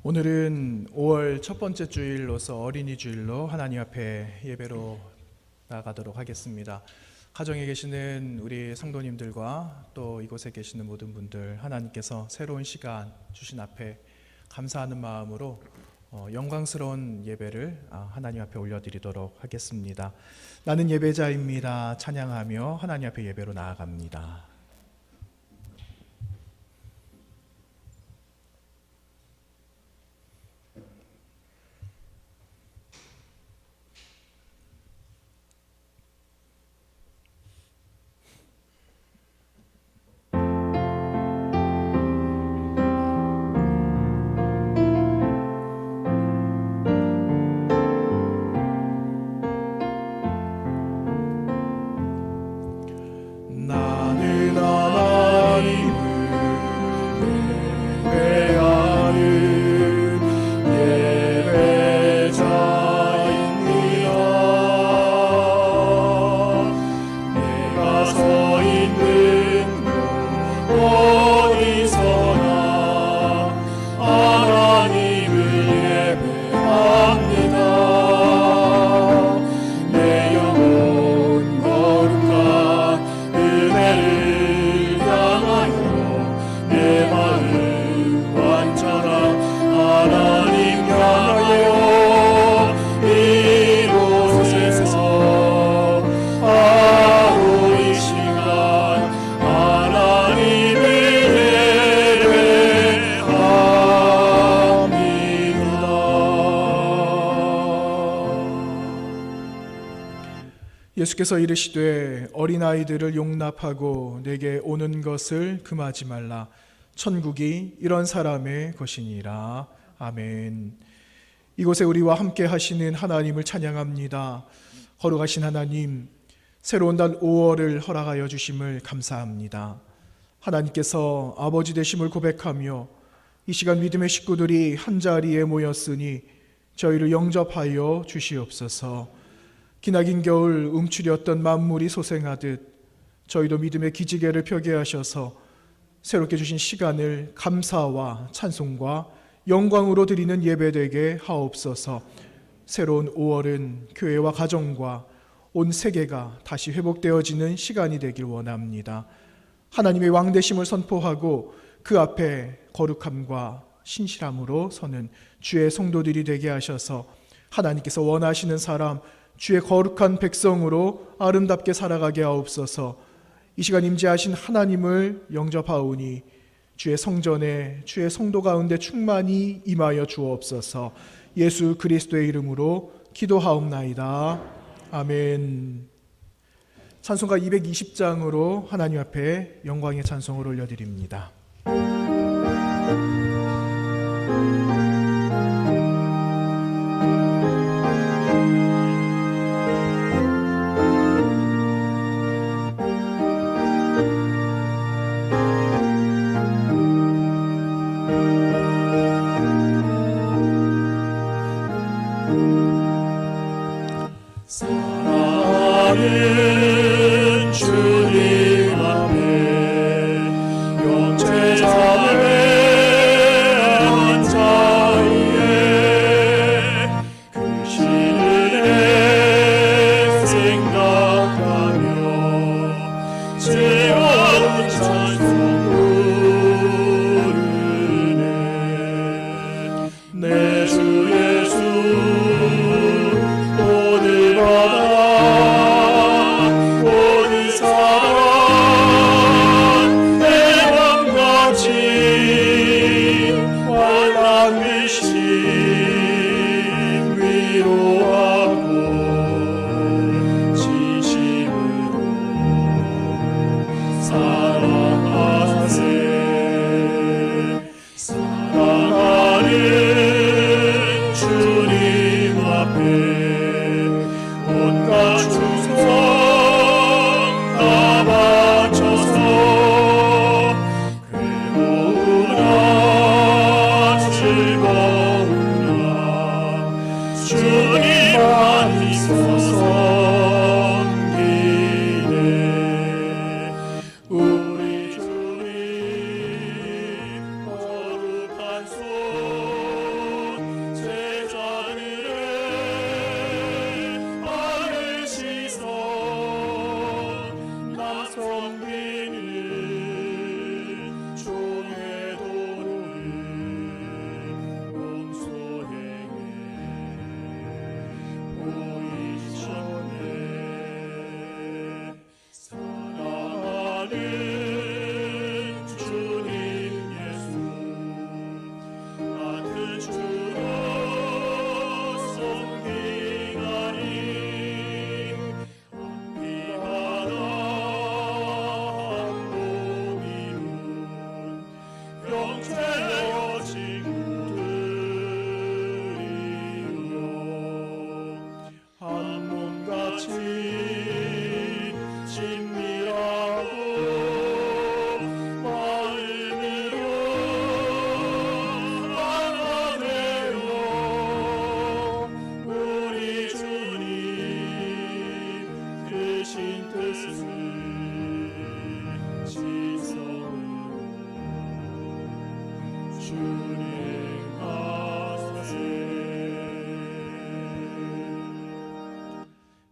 오늘은 5월 첫 번째 주일로서 어린이 주일로 하나님 앞에 예배로 나가도록 하겠습니다. 가정에 계시는 우리 성도님들과 또 이곳에 계시는 모든 분들, 하나님께서 새로운 시간 주신 앞에 감사하는 마음으로 영광스러운 예배를 하나님 앞에 올려드리도록 하겠습니다. 나는 예배자입니다. 찬양하며 하나님 앞에 예배로 나아갑니다. 예수께서 이르시되 어린아이들을 용납하고 내게 오는 것을 금하지 말라. 천국이 이런 사람의 것이니라. 아멘. 이곳에 우리와 함께 하시는 하나님을 찬양합니다. 거룩하신 하나님, 새로운 달 5월을 허락하여 주심을 감사합니다. 하나님께서 아버지 되심을 고백하며 이 시간 믿음의 식구들이 한자리에 모였으니 저희를 영접하여 주시옵소서. 기나긴 겨울 움츠렸던 만물이 소생하듯 저희도 믿음의 기지개를 펴게 하셔서 새롭게 주신 시간을 감사와 찬송과 영광으로 드리는 예배되게 하옵소서. 새로운 5월은 교회와 가정과 온 세계가 다시 회복되어지는 시간이 되길 원합니다. 하나님의 왕되심을 선포하고 그 앞에 거룩함과 신실함으로 서는 주의 성도들이 되게 하셔서 하나님께서 원하시는 사람, 주의 거룩한 백성으로 아름답게 살아가게 하옵소서. 이 시간 임재하신 하나님을 영접하오니 주의 성전에 주의 성도 가운데 충만히 임하여 주옵소서. 예수 그리스도의 이름으로 기도하옵나이다. 아멘. 찬송가 220장으로 하나님 앞에 영광의 찬송을 올려드립니다. 사랑하는 주님 앞에 영제자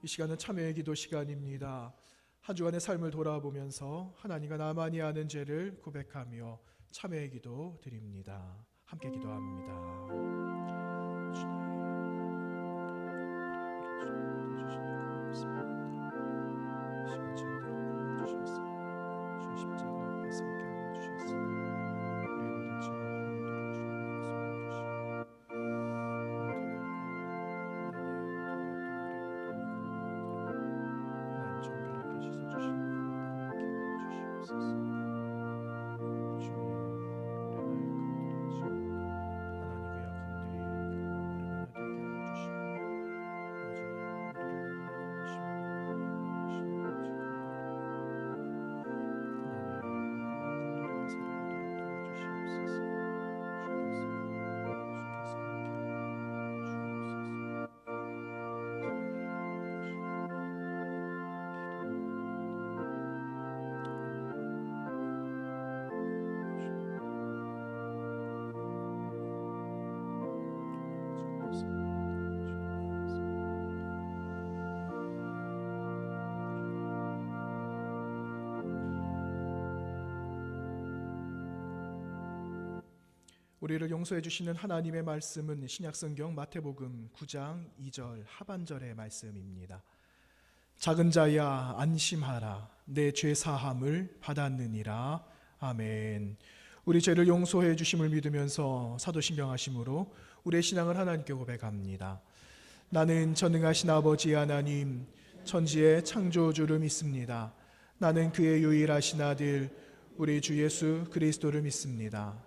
이 시간은 참회의 기도 시간입니다. 한 주간의 삶을 돌아보면서 하나님과 나만이 아는 죄를 고백하며 참회의 기도 드립니다. 함께 기도합니다. 우리를 용서해 주시는 하나님의 말씀은 신약성경 마태복음 9장 2절 하반절의 말씀입니다. 작은 자야 안심하라, 내 죄 사함을 받았느니라. 아멘. 우리 죄를 용서해 주심을 믿으면서 사도신경하심으로 우리의 신앙을 하나님께 고백합니다. 나는 전능하신 아버지 하나님, 천지의 창조주를 믿습니다. 나는 그의 유일하신 아들 우리 주 예수 그리스도를 믿습니다.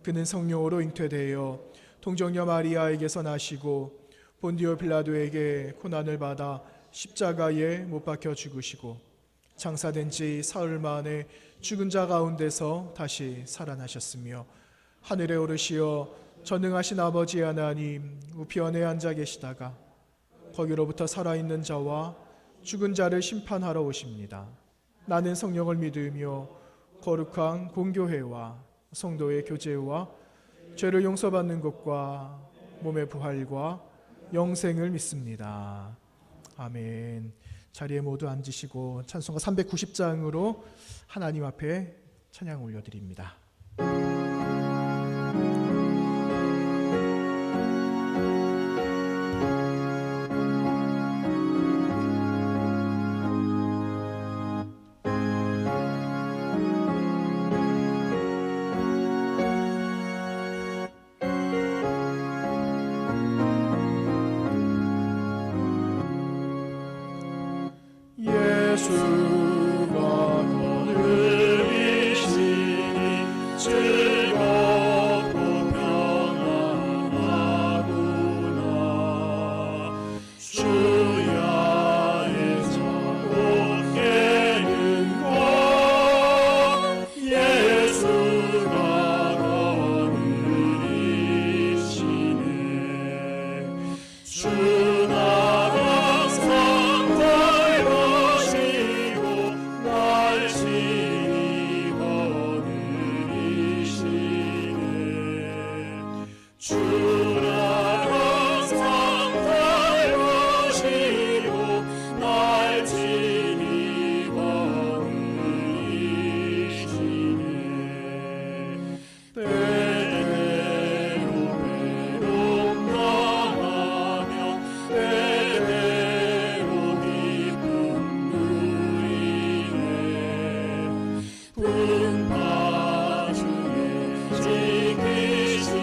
그는 성령으로 잉태되어 동정녀 마리아에게서 나시고 본디오 빌라도에게 고난을 받아 십자가에 못 박혀 죽으시고 장사된 지 사흘 만에 죽은 자 가운데서 다시 살아나셨으며 하늘에 오르시어 전능하신 아버지 하나님 우편에 앉아 계시다가 거기로부터 살아있는 자와 죽은 자를 심판하러 오십니다. 나는 성령을 믿으며 거룩한 공교회와 성도의 교제와 죄를 용서받는 것과 몸의 부활과 영생을 믿습니다. 아멘. 자리에 모두 앉으시고 찬송가 390장으로 하나님 앞에 찬양 올려드립니다. 예수가 거느리시니 즐겁고 평안하구나. 주야의 자고 깨는 곳 예수가 거느리시네. 주나 분파 중에 지키시고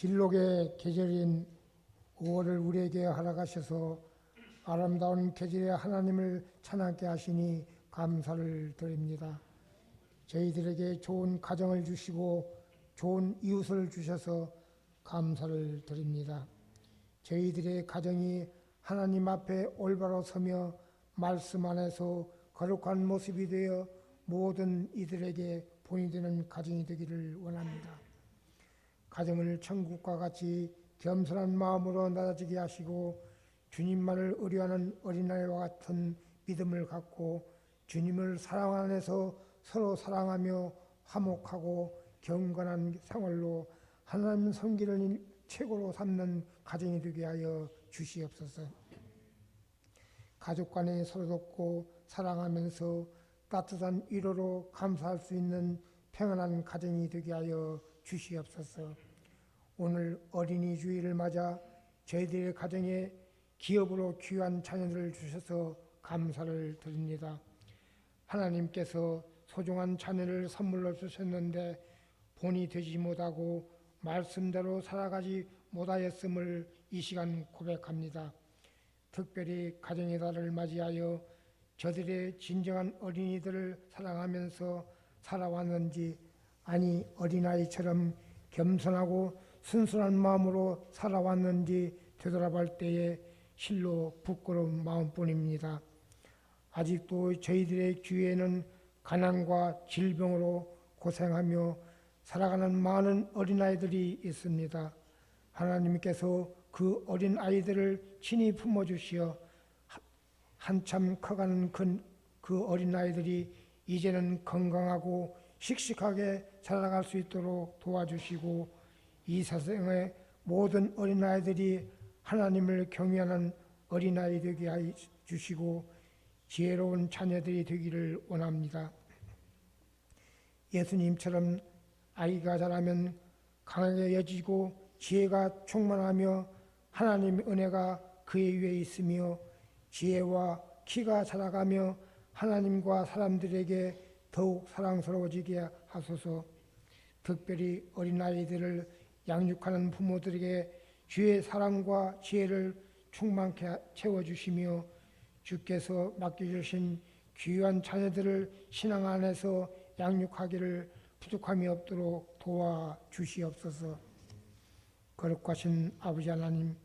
실록의 계절인 5월을 우리에게 허락하셔서 아름다운 계절에 하나님을 찬양케 하시니 감사를 드립니다. 저희들에게 좋은 가정을 주시고 좋은 이웃을 주셔서 감사를 드립니다. 저희들의 가정이 하나님 앞에 올바로 서며 말씀 안에서 거룩한 모습이 되어 모든 이들에게 본이 되는 가정이 되기를 원합니다. 가정을 천국과 같이 겸손한 마음으로 낮아지게 하시고 주님만을 의뢰하는 어린아이와 같은 믿음을 갖고 주님을 사랑 안에서 서로 사랑하며 화목하고 경건한 생활로 하나님 섬기는 최고로 삼는 가정이 되게 하여 주시옵소서. 가족 간에 서로 돕고 사랑하면서 따뜻한 위로로 감사할 수 있는 평안한 가정이 되게 하여 주시옵소서. 오늘 어린이 주일을 맞아 저희들의 가정에 기업으로 귀한 자녀들을 주셔서 감사를 드립니다. 하나님께서 소중한 자녀를 선물로 주셨는데 본이 되지 못하고 말씀대로 살아가지 못하였음을 이 시간 고백합니다. 특별히 가정의 달을 맞이하여 저들의 진정한 어린이들을 사랑하면서 살아왔는지, 아니 어린아이처럼 겸손하고 순수한 마음으로 살아왔는지 되돌아볼 때에 실로 부끄러운 마음뿐입니다. 아직도 저희들의 주위에는 가난과 질병으로 고생하며 살아가는 많은 어린아이들이 있습니다. 하나님께서 그 어린아이들을 친히 품어주시어 한참 커가는 그 어린아이들이 이제는 건강하고 씩씩하게 살아갈 수 있도록 도와주시고 이 세상의 모든 어린아이들이 하나님을 경외하는 어린아이 되게 해주시고 지혜로운 자녀들이 되기를 원합니다. 예수님처럼 아이가 자라면 강하게 여지고 지혜가 충만하며 하나님의 은혜가 그의 위에 있으며 지혜와 키가 자라가며 하나님과 사람들에게 더욱 사랑스러워지게 하소서. 특별히 어린아이들을 양육하는 부모들에게 주의 사랑과 지혜를 충만케 채워주시며 주께서 맡겨주신 귀한 자녀들을 신앙 안에서 양육하기를 부족함이 없도록 도와주시옵소서. 거룩하신 아버지 하나님,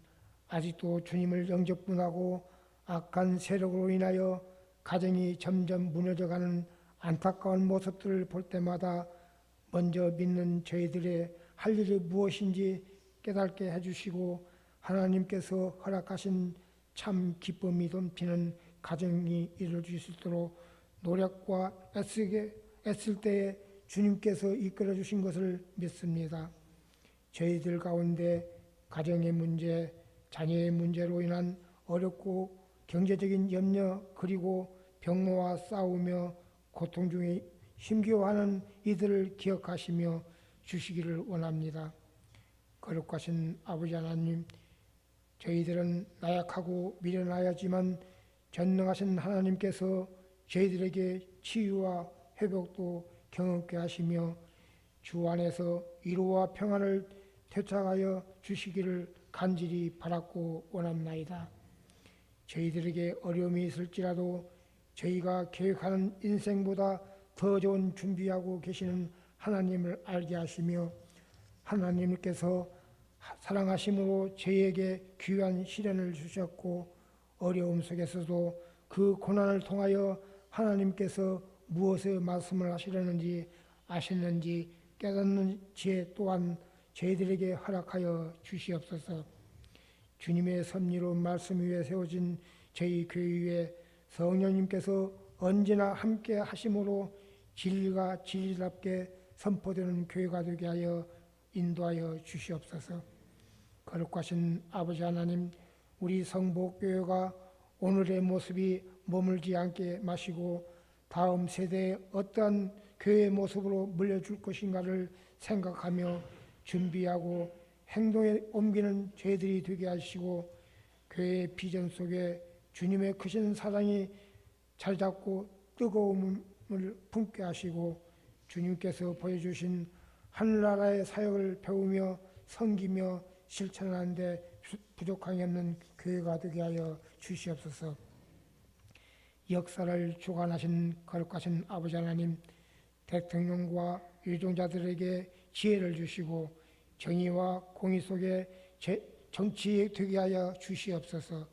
아직도 주님을 영접문하고 악한 세력으로 인하여 가정이 점점 무너져가는 안타까운 모습들을 볼 때마다 먼저 믿는 저희들의 할 일이 무엇인지 깨닫게 해주시고 하나님께서 허락하신 참 기쁨이 돋피는 가정이 이루어질 수 있도록 노력과 애쓸 때에 주님께서 이끌어 주신 것을 믿습니다. 저희들 가운데 가정의 문제, 자녀의 문제로 인한 어렵고 경제적인 염려 그리고 병모와 싸우며 고통 중에 힘겨워하는 이들을 기억하시며 주시기를 원합니다. 거룩하신 아버지 하나님, 저희들은 나약하고 미련하였지만 전능하신 하나님께서 저희들에게 치유와 회복도 경험케 하시며 주 안에서 위로와 평안을 되찾아여 주시기를 간절히 바랐고 원합나이다. 저희들에게 어려움이 있을지라도 저희가 계획하는 인생보다 더 좋은 준비하고 계시는 하나님을 알게 하시며 하나님께서 사랑하심으로 저희에게 귀한 시련을 주셨고 어려움 속에서도 그 고난을 통하여 하나님께서 무엇의 말씀을 하시려는지 아시는지 깨닫는 지혜 또한 저희들에게 허락하여 주시옵소서. 주님의 섭리로운 말씀 위에 세워진 저희 교회 위에 성령님께서 언제나 함께 하심으로 진리가 진리답게 선포되는 교회가 되게 하여 인도하여 주시옵소서. 거룩하신 아버지 하나님, 우리 성복교회가 오늘의 모습이 머물지 않게 마시고 다음 세대에 어떠한 교회의 모습으로 물려줄 것인가를 생각하며 준비하고 행동에 옮기는 저희들이 되게 하시고 교회의 비전 속에 주님의 크신 사랑이 자리잡고 뜨거움을 품게 하시고 주님께서 보여주신 하늘나라의 사역을 배우며 섬기며 실천하는 데 부족함이 없는 교회가 되게 하여 주시옵소서. 역사를 주관하신 거룩하신 아버지 하나님, 대통령과 유종자들에게 지혜를 주시고 정의와 공의 속에 정치 되게 하여 주시옵소서.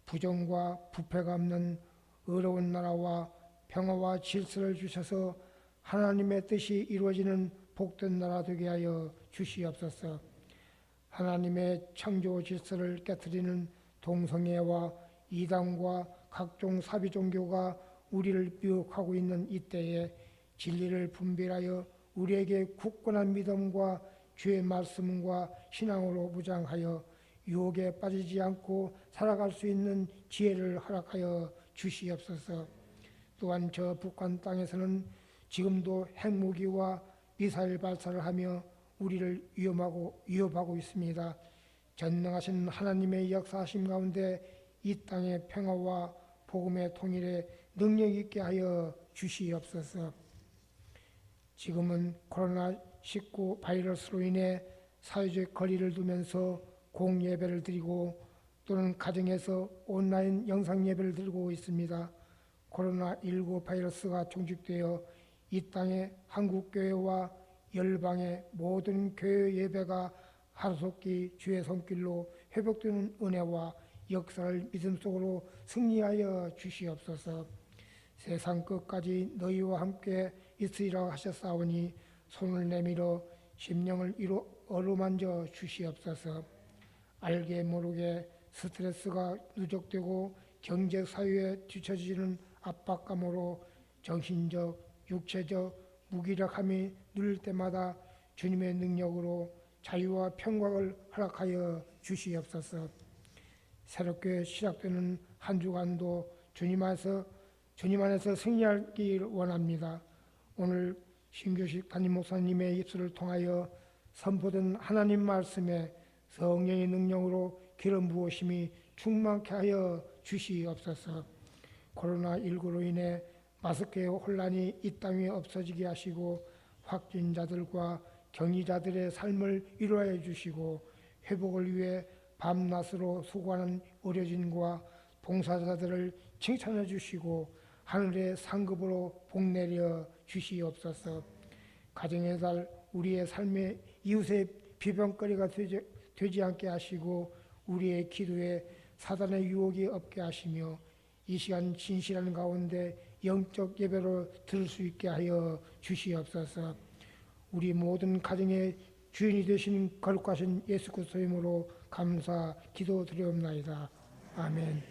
부정과 부패가 없는 의로운 나라와 평화와 질서를 주셔서 하나님의 뜻이 이루어지는 복된 나라 되게 하여 주시옵소서. 하나님의 창조 질서를 깨트리는 동성애와 이단과 각종 사비 종교가 우리를 미혹하고 있는 이때에 진리를 분별하여 우리에게 굳건한 믿음과 주의 말씀과 신앙으로 무장하여 유혹에 빠지지 않고 살아갈 수 있는 지혜를 허락하여 주시옵소서. 또한 저 북한 땅에서는 지금도 핵무기와 미사일 발사를 하며 우리를 위협하고 있습니다. 전능하신 하나님의 역사하심 가운데 이 땅의 평화와 복음의 통일에 능력 있게 하여 주시옵소서. 지금은 코로나19 바이러스로 인해 사회적 거리를 두면서 공예배를 드리고 또는 가정에서 온라인 영상 예배를 드리고 있습니다. 코로나19 바이러스가 종식되어 이 땅의 한국교회와 열방의 모든 교회 예배가 하루속히 주의 손길로 회복되는 은혜와 역사를 믿음 속으로 승리하여 주시옵소서. 세상 끝까지 너희와 함께 있으리라 하셨사오니 손을 내밀어 심령을 어루만져 주시옵소서. 알게 모르게 스트레스가 누적되고 경제 사회에 뒤처지는 압박감으로 정신적, 육체적 무기력함이 누릴 때마다 주님의 능력으로 자유와 평강을 허락하여 주시옵소서. 새롭게 시작되는 한 주간도 주님 안에서 승리하기를 원합니다. 오늘 신규식 담임 목사님의 입술을 통하여 선포된 하나님 말씀에 성령의 능력으로 기름 부으심이 충만케 하여 주시옵소서. 코로나19로 인해 마스크의 혼란이 이 땅에 없어지게 하시고 확진자들과 격리자들의 삶을 위로해 주시고 회복을 위해 밤낮으로 수고하는 의료진과 봉사자들을 칭찬해 주시고 하늘의 상급으로 복내려 주시옵소서. 가정의 달 우리의 삶에 이웃의 비방거리가 되지 않게 하시고 우리의 기도에 사단의 유혹이 없게 하시며 이 시간 진실한 가운데 영적 예배로 들을 수 있게 하여 주시옵소서. 우리 모든 가정의 주인이 되신 거룩하신 예수 그리스도의 이름으로 감사 기도드리옵나이다. 아멘.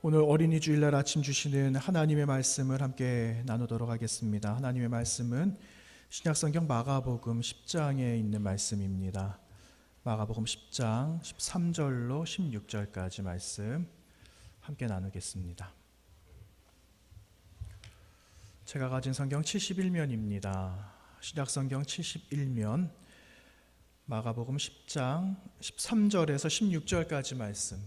오늘 어린이 주일날 아침 주시는 하나님의 말씀을 함께 나누도록 하겠습니다. 하나님의 말씀은 신약성경 마가복음 10장에 있는 말씀입니다. 마가복음 10장 13절로 16절까지 말씀 함께 나누겠습니다. 제가 가진 성경 71면입니다. 신약성경 71면 마가복음 10장 13절에서 16절까지 말씀,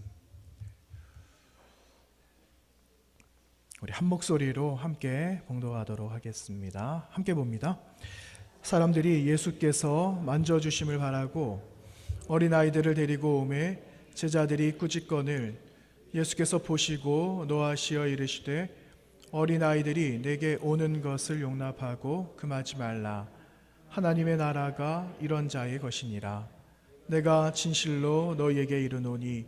우리 한 목소리로 함께 봉독하도록 하겠습니다. 함께 봅니다. 사람들이 예수께서 만져주심을 바라고 어린아이들을 데리고 오매 제자들이 꾸짖거늘 예수께서 보시고 노하시어 이르시되 어린아이들이 내게 오는 것을 용납하고 금하지 말라. 하나님의 나라가 이런 자의 것이니라. 내가 진실로 너희에게 이르노니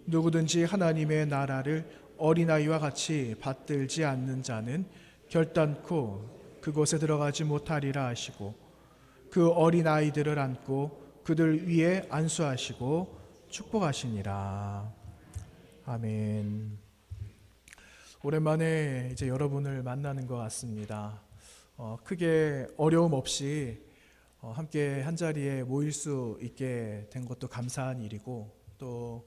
누구든지 하나님의 나라를 어린아이와 같이 받들지 않는 자는 결단코 그곳에 들어가지 못하리라 하시고 그 어린아이들을 안고 그들 위에 안수하시고 축복하시니라. 아멘. 오랜만에 이제 여러분을 만나는 것 같습니다. 크게 어려움 없이 함께 한 자리에 모일 수 있게 된 것도 감사한 일이고, 또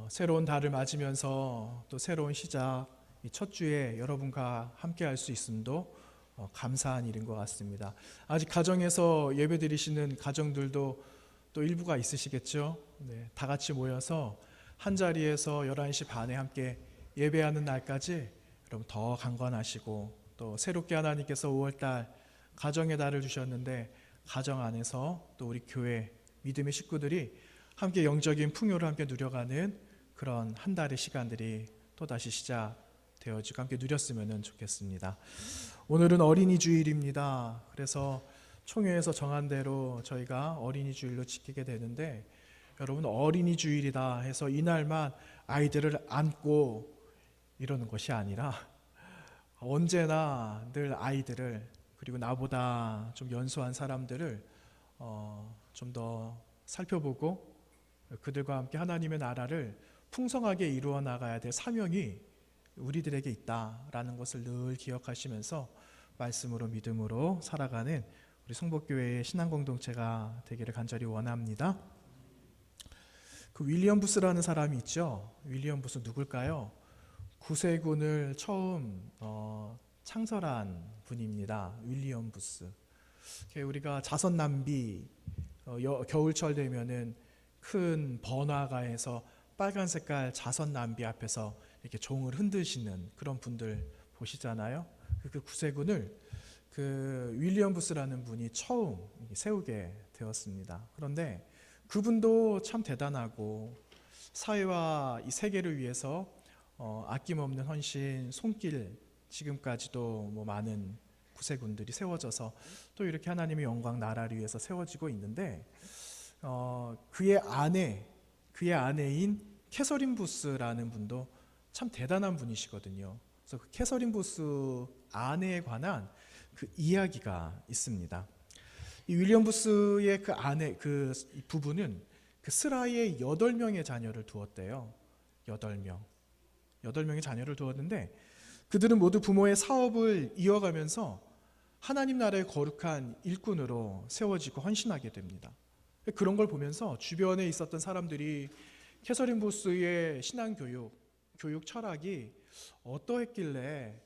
새로운 달을 맞으면서 또 새로운 시작, 이 첫 주에 여러분과 함께 할 수 있음도 감사한 일인 것 같습니다. 아직 가정에서 예배 드리시는 가정들도 또 일부가 있으시겠죠. 네, 다 같이 모여서 한 자리에서 11시 반에 함께 예배하는 날까지 여러분 더 강건하시고, 또 새롭게 하나님께서 5월달 가정의 달을 주셨는데 가정 안에서 또 우리 교회 믿음의 식구들이 함께 영적인 풍요를 함께 누려가는 그런 한 달의 시간들이 또다시 시작되어지고 함께 누렸으면 좋겠습니다. 오늘은 어린이 주일입니다. 그래서 총회에서 정한 대로 저희가 어린이 주일로 지키게 되는데, 여러분 어린이 주일이다 해서 이날만 아이들을 안고 이러는 것이 아니라 언제나 늘 아이들을, 그리고 나보다 좀 연소한 사람들을 좀 더 살펴보고 그들과 함께 하나님의 나라를 풍성하게 이루어 나가야 될 사명이 우리들에게 있다라는 것을 늘 기억하시면서 말씀으로 믿음으로 살아가는 우리 성복교회의 신앙공동체가 되기를 간절히 원합니다. 그 윌리엄 부스라는 사람이 있죠. 윌리엄 부스 누굴까요? 구세군을 처음 창설한 분입니다. 윌리엄 부스. 우리가 자선 낭비, 겨울철 되면은 큰 번화가에서 빨간 색깔 자선 낭비 앞에서 이렇게 종을 흔드시는 그런 분들 보시잖아요. 그 구세군을 그 윌리엄 부스라는 분이 처음 세우게 되었습니다. 그런데 그분도 참 대단하고 사회와 이 세계를 위해서 아낌없는 헌신, 손길, 지금까지도 뭐 많은 구세군들이 세워져서 또 이렇게 하나님의 영광 나라를 위해서 세워지고 있는데, 그의 아내인 캐서린 부스라는 분도 참 대단한 분이시거든요. 그래서 그 캐서린 부스 아내에 관한 그 이야기가 있습니다. 이 윌리엄 부스의 그 아내, 그 부부는 그 스라이에 8명의 자녀를 두었대요. 8명의 자녀를 두었는데, 그들은 모두 부모의 사업을 이어가면서 하나님 나라의 거룩한 일꾼으로 세워지고 헌신하게 됩니다. 그런 걸 보면서 주변에 있었던 사람들이 캐서린 부스의 교육 철학이 어떠했길래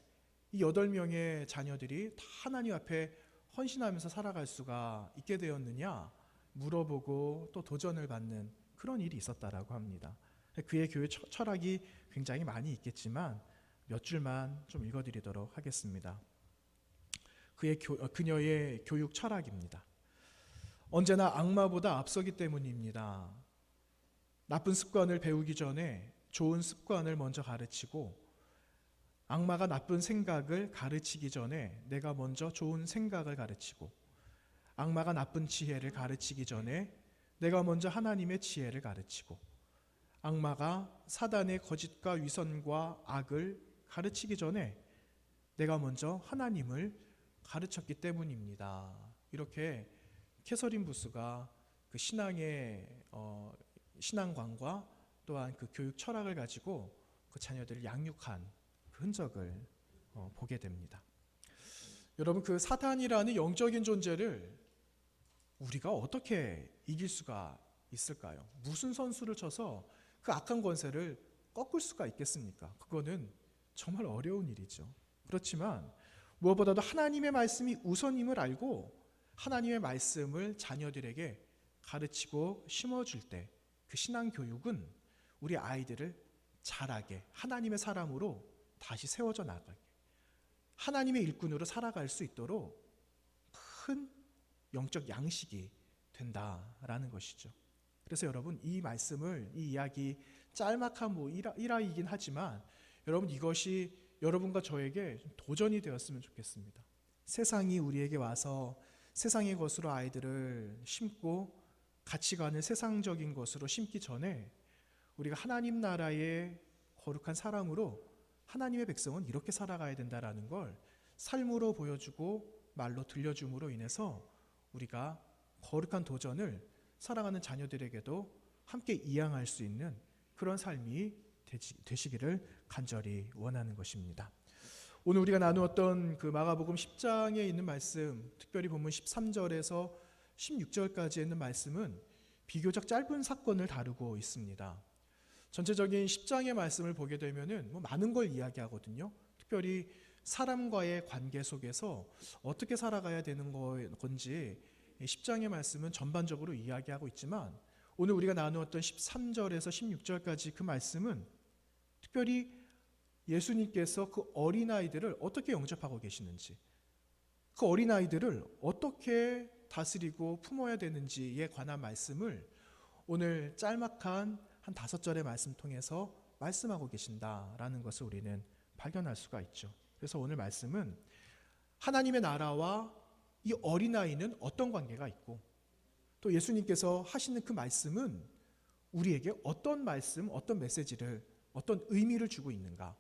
이 8명의 자녀들이 다 하나님 앞에 헌신하면서 살아갈 수가 있게 되었느냐 물어보고 또 도전을 받는 그런 일이 있었다라고 합니다. 그의 교육 철학이 굉장히 많이 있겠지만 몇 줄만 좀 읽어드리도록 하겠습니다. 그녀의 교육 철학입니다. 언제나 악마보다 앞서기 때문입니다. 나쁜 습관을 배우기 전에 좋은 습관을 먼저 가르치고, 악마가 나쁜 생각을 가르치기 전에 내가 먼저 좋은 생각을 가르치고, 악마가 나쁜 지혜를 가르치기 전에 내가 먼저 하나님의 지혜를 가르치고, 악마가 사단의 거짓과 위선과 악을 가르치기 전에 내가 먼저 하나님을 가르쳤기 때문입니다. 이렇게 캐서린 부스가 그 신앙의 신앙관과 또한 그 교육 철학을 가지고 그 자녀들을 양육한 그 흔적을 보게 됩니다. 여러분, 그 사탄이라는 영적인 존재를 우리가 어떻게 이길 수가 있을까요? 무슨 선수를 쳐서 그 악한 권세를 꺾을 수가 있겠습니까? 그거는 정말 어려운 일이죠. 그렇지만 무엇보다도 하나님의 말씀이 우선임을 알고 하나님의 말씀을 자녀들에게 가르치고 심어줄 때 그 신앙 교육은 우리 아이들을 자라게 하나님의 사람으로 다시 세워져 나가게 하나님의 일꾼으로 살아갈 수 있도록 큰 영적 양식이 된다라는 것이죠. 그래서 여러분, 이 말씀을, 이 이야기 짤막한 일화이긴 하지만 여러분, 이것이 여러분과 저에게 도전이 되었으면 좋겠습니다. 세상이 우리에게 와서 세상의 것으로 아이들을 심고 가치관을 세상적인 것으로 심기 전에 우리가 하나님 나라의 거룩한 사람으로 하나님의 백성은 이렇게 살아가야 된다라는 걸 삶으로 보여주고 말로 들려줌으로 인해서 우리가 거룩한 도전을 사랑하는 자녀들에게도 함께 이양할 수 있는 그런 삶이 되시기를 간절히 원하는 것입니다. 오늘 우리가 나누었던 그 마가복음 10장에 있는 말씀, 특별히 본문 13절에서 16절까지 있는 말씀은 비교적 짧은 사건을 다루고 있습니다. 전체적인 10장의 말씀을 보게 되면은 많은 걸 이야기하거든요. 특별히 사람과의 관계 속에서 어떻게 살아가야 되는 건지 10장의 말씀은 전반적으로 이야기하고 있지만 오늘 우리가 나누었던 13절에서 16절까지 그 말씀은 특별히 예수님께서 그 어린아이들을 어떻게 영접하고 계시는지, 그 어린아이들을 어떻게 다스리고 품어야 되는지에 관한 말씀을 오늘 짤막한 한 5절의 말씀 통해서 말씀하고 계신다라는 것을 우리는 발견할 수가 있죠. 그래서 오늘 말씀은 하나님의 나라와 이 어린아이는 어떤 관계가 있고 또 예수님께서 하시는 그 말씀은 우리에게 어떤 말씀, 어떤 메시지를, 어떤 의미를 주고 있는가,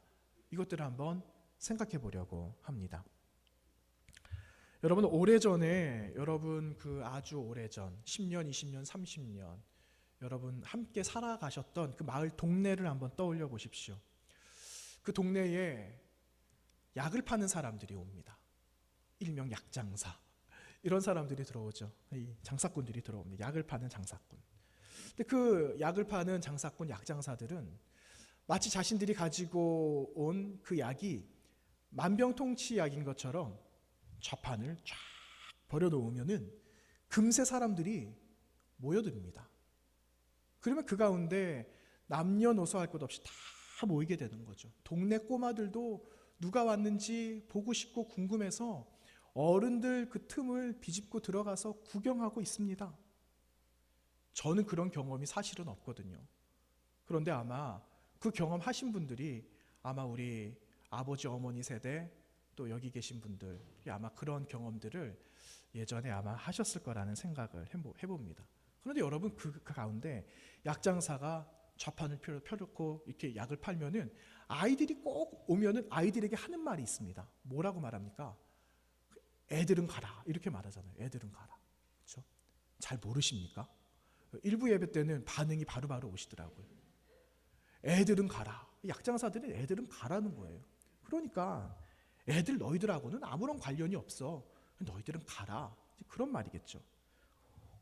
이것들을 한번 생각해 보려고 합니다. 여러분, 오래전에, 여러분 그 아주 오래전 10년, 20년, 30년 여러분 함께 살아가셨던 그 마을 동네를 한번 떠올려 보십시오. 그 동네에 약을 파는 사람들이 옵니다. 일명 약장사, 이런 사람들이 들어오죠. 이 장사꾼들이 들어옵니다. 약을 파는 장사꾼. 근데 그 약을 파는 장사꾼, 약장사들은 마치 자신들이 가지고 온 그 약이 만병통치약인 것처럼 좌판을 쫙 버려놓으면은 금세 사람들이 모여듭니다. 그러면 그 가운데 남녀노소 할 것 없이 다 모이게 되는 거죠. 동네 꼬마들도 누가 왔는지 보고 싶고 궁금해서 어른들 그 틈을 비집고 들어가서 구경하고 있습니다. 저는 그런 경험이 사실은 없거든요. 그런데 아마 그 경험 하신 분들이 아마 우리 아버지 어머니 세대 또 여기 계신 분들이 아마 그런 경험들을 예전에 아마 하셨을 거라는 생각을 해봅니다. 그런데 여러분, 그 가운데 약장사가 좌판을 펴놓고 이렇게 약을 팔면은 아이들이 꼭 오면은 아이들에게 하는 말이 있습니다. 뭐라고 말합니까? 애들은 가라, 이렇게 말하잖아요. 애들은 가라. 그렇죠? 잘 모르십니까? 일부 예배 때는 반응이 바로바로 오시더라고요. 애들은 가라. 약장사들은 애들은 가라는 거예요. 그러니까 애들 너희들하고는 아무런 관련이 없어. 너희들은 가라. 그런 말이겠죠.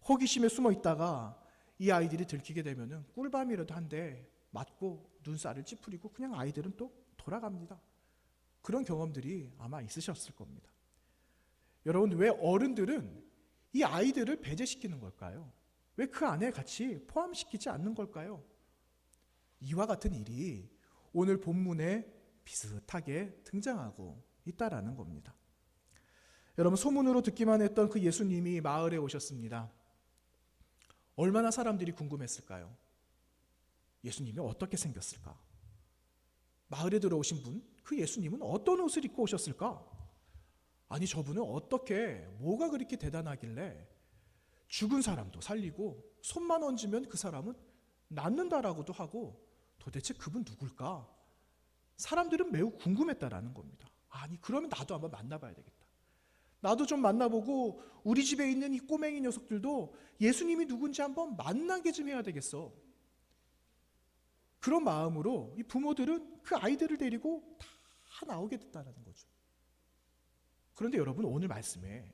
호기심에 숨어 있다가 이 아이들이 들키게 되면은 꿀밤이라도 한 대 맞고 눈살을 찌푸리고 그냥 아이들은 또 돌아갑니다. 그런 경험들이 아마 있으셨을 겁니다. 여러분, 왜 어른들은 이 아이들을 배제시키는 걸까요? 왜 그 안에 같이 포함시키지 않는 걸까요? 이와 같은 일이 오늘 본문에 비슷하게 등장하고 있다라는 겁니다. 여러분, 소문으로 듣기만 했던 그 예수님이 마을에 오셨습니다. 얼마나 사람들이 궁금했을까요? 예수님이 어떻게 생겼을까? 마을에 들어오신 분, 그 예수님은 어떤 옷을 입고 오셨을까? 아니, 저분은 어떻게, 뭐가 그렇게 대단하길래 죽은 사람도 살리고 손만 얹으면 그 사람은 낫는다라고도 하고 도대체 그분 누굴까? 사람들은 매우 궁금했다라는 겁니다. 아니, 그러면 나도 한번 만나봐야 되겠다. 나도 좀 만나보고 우리 집에 있는 이 꼬맹이 녀석들도 예수님이 누군지 한번 만나게 좀 해야 되겠어. 그런 마음으로 이 부모들은 그 아이들을 데리고 다 나오게 됐다는 거죠. 그런데 여러분, 오늘 말씀에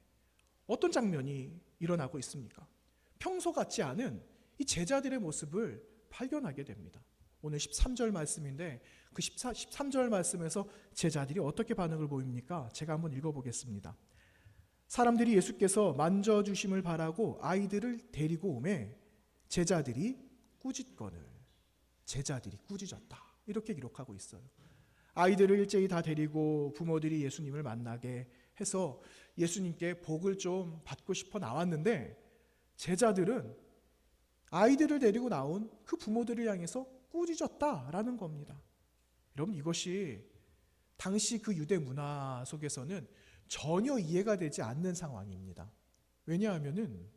어떤 장면이 일어나고 있습니까? 평소 같지 않은 이 제자들의 모습을 발견하게 됩니다. 오늘 13절 말씀인데 그 13절 말씀에서 제자들이 어떻게 반응을 보입니까? 제가 한번 읽어보겠습니다. 사람들이 예수께서 만져주심을 바라고 아이들을 데리고 오매 제자들이 꾸짖거늘. 제자들이 꾸짖었다, 이렇게 기록하고 있어요. 아이들을 일제히 다 데리고 부모들이 예수님을 만나게 해서 예수님께 복을 좀 받고 싶어 나왔는데 제자들은 아이들을 데리고 나온 그 부모들을 향해서 꾸짖었다라는 겁니다. 여러분, 이것이 당시 그 유대 문화 속에서는 전혀 이해가 되지 않는 상황입니다. 왜냐하면은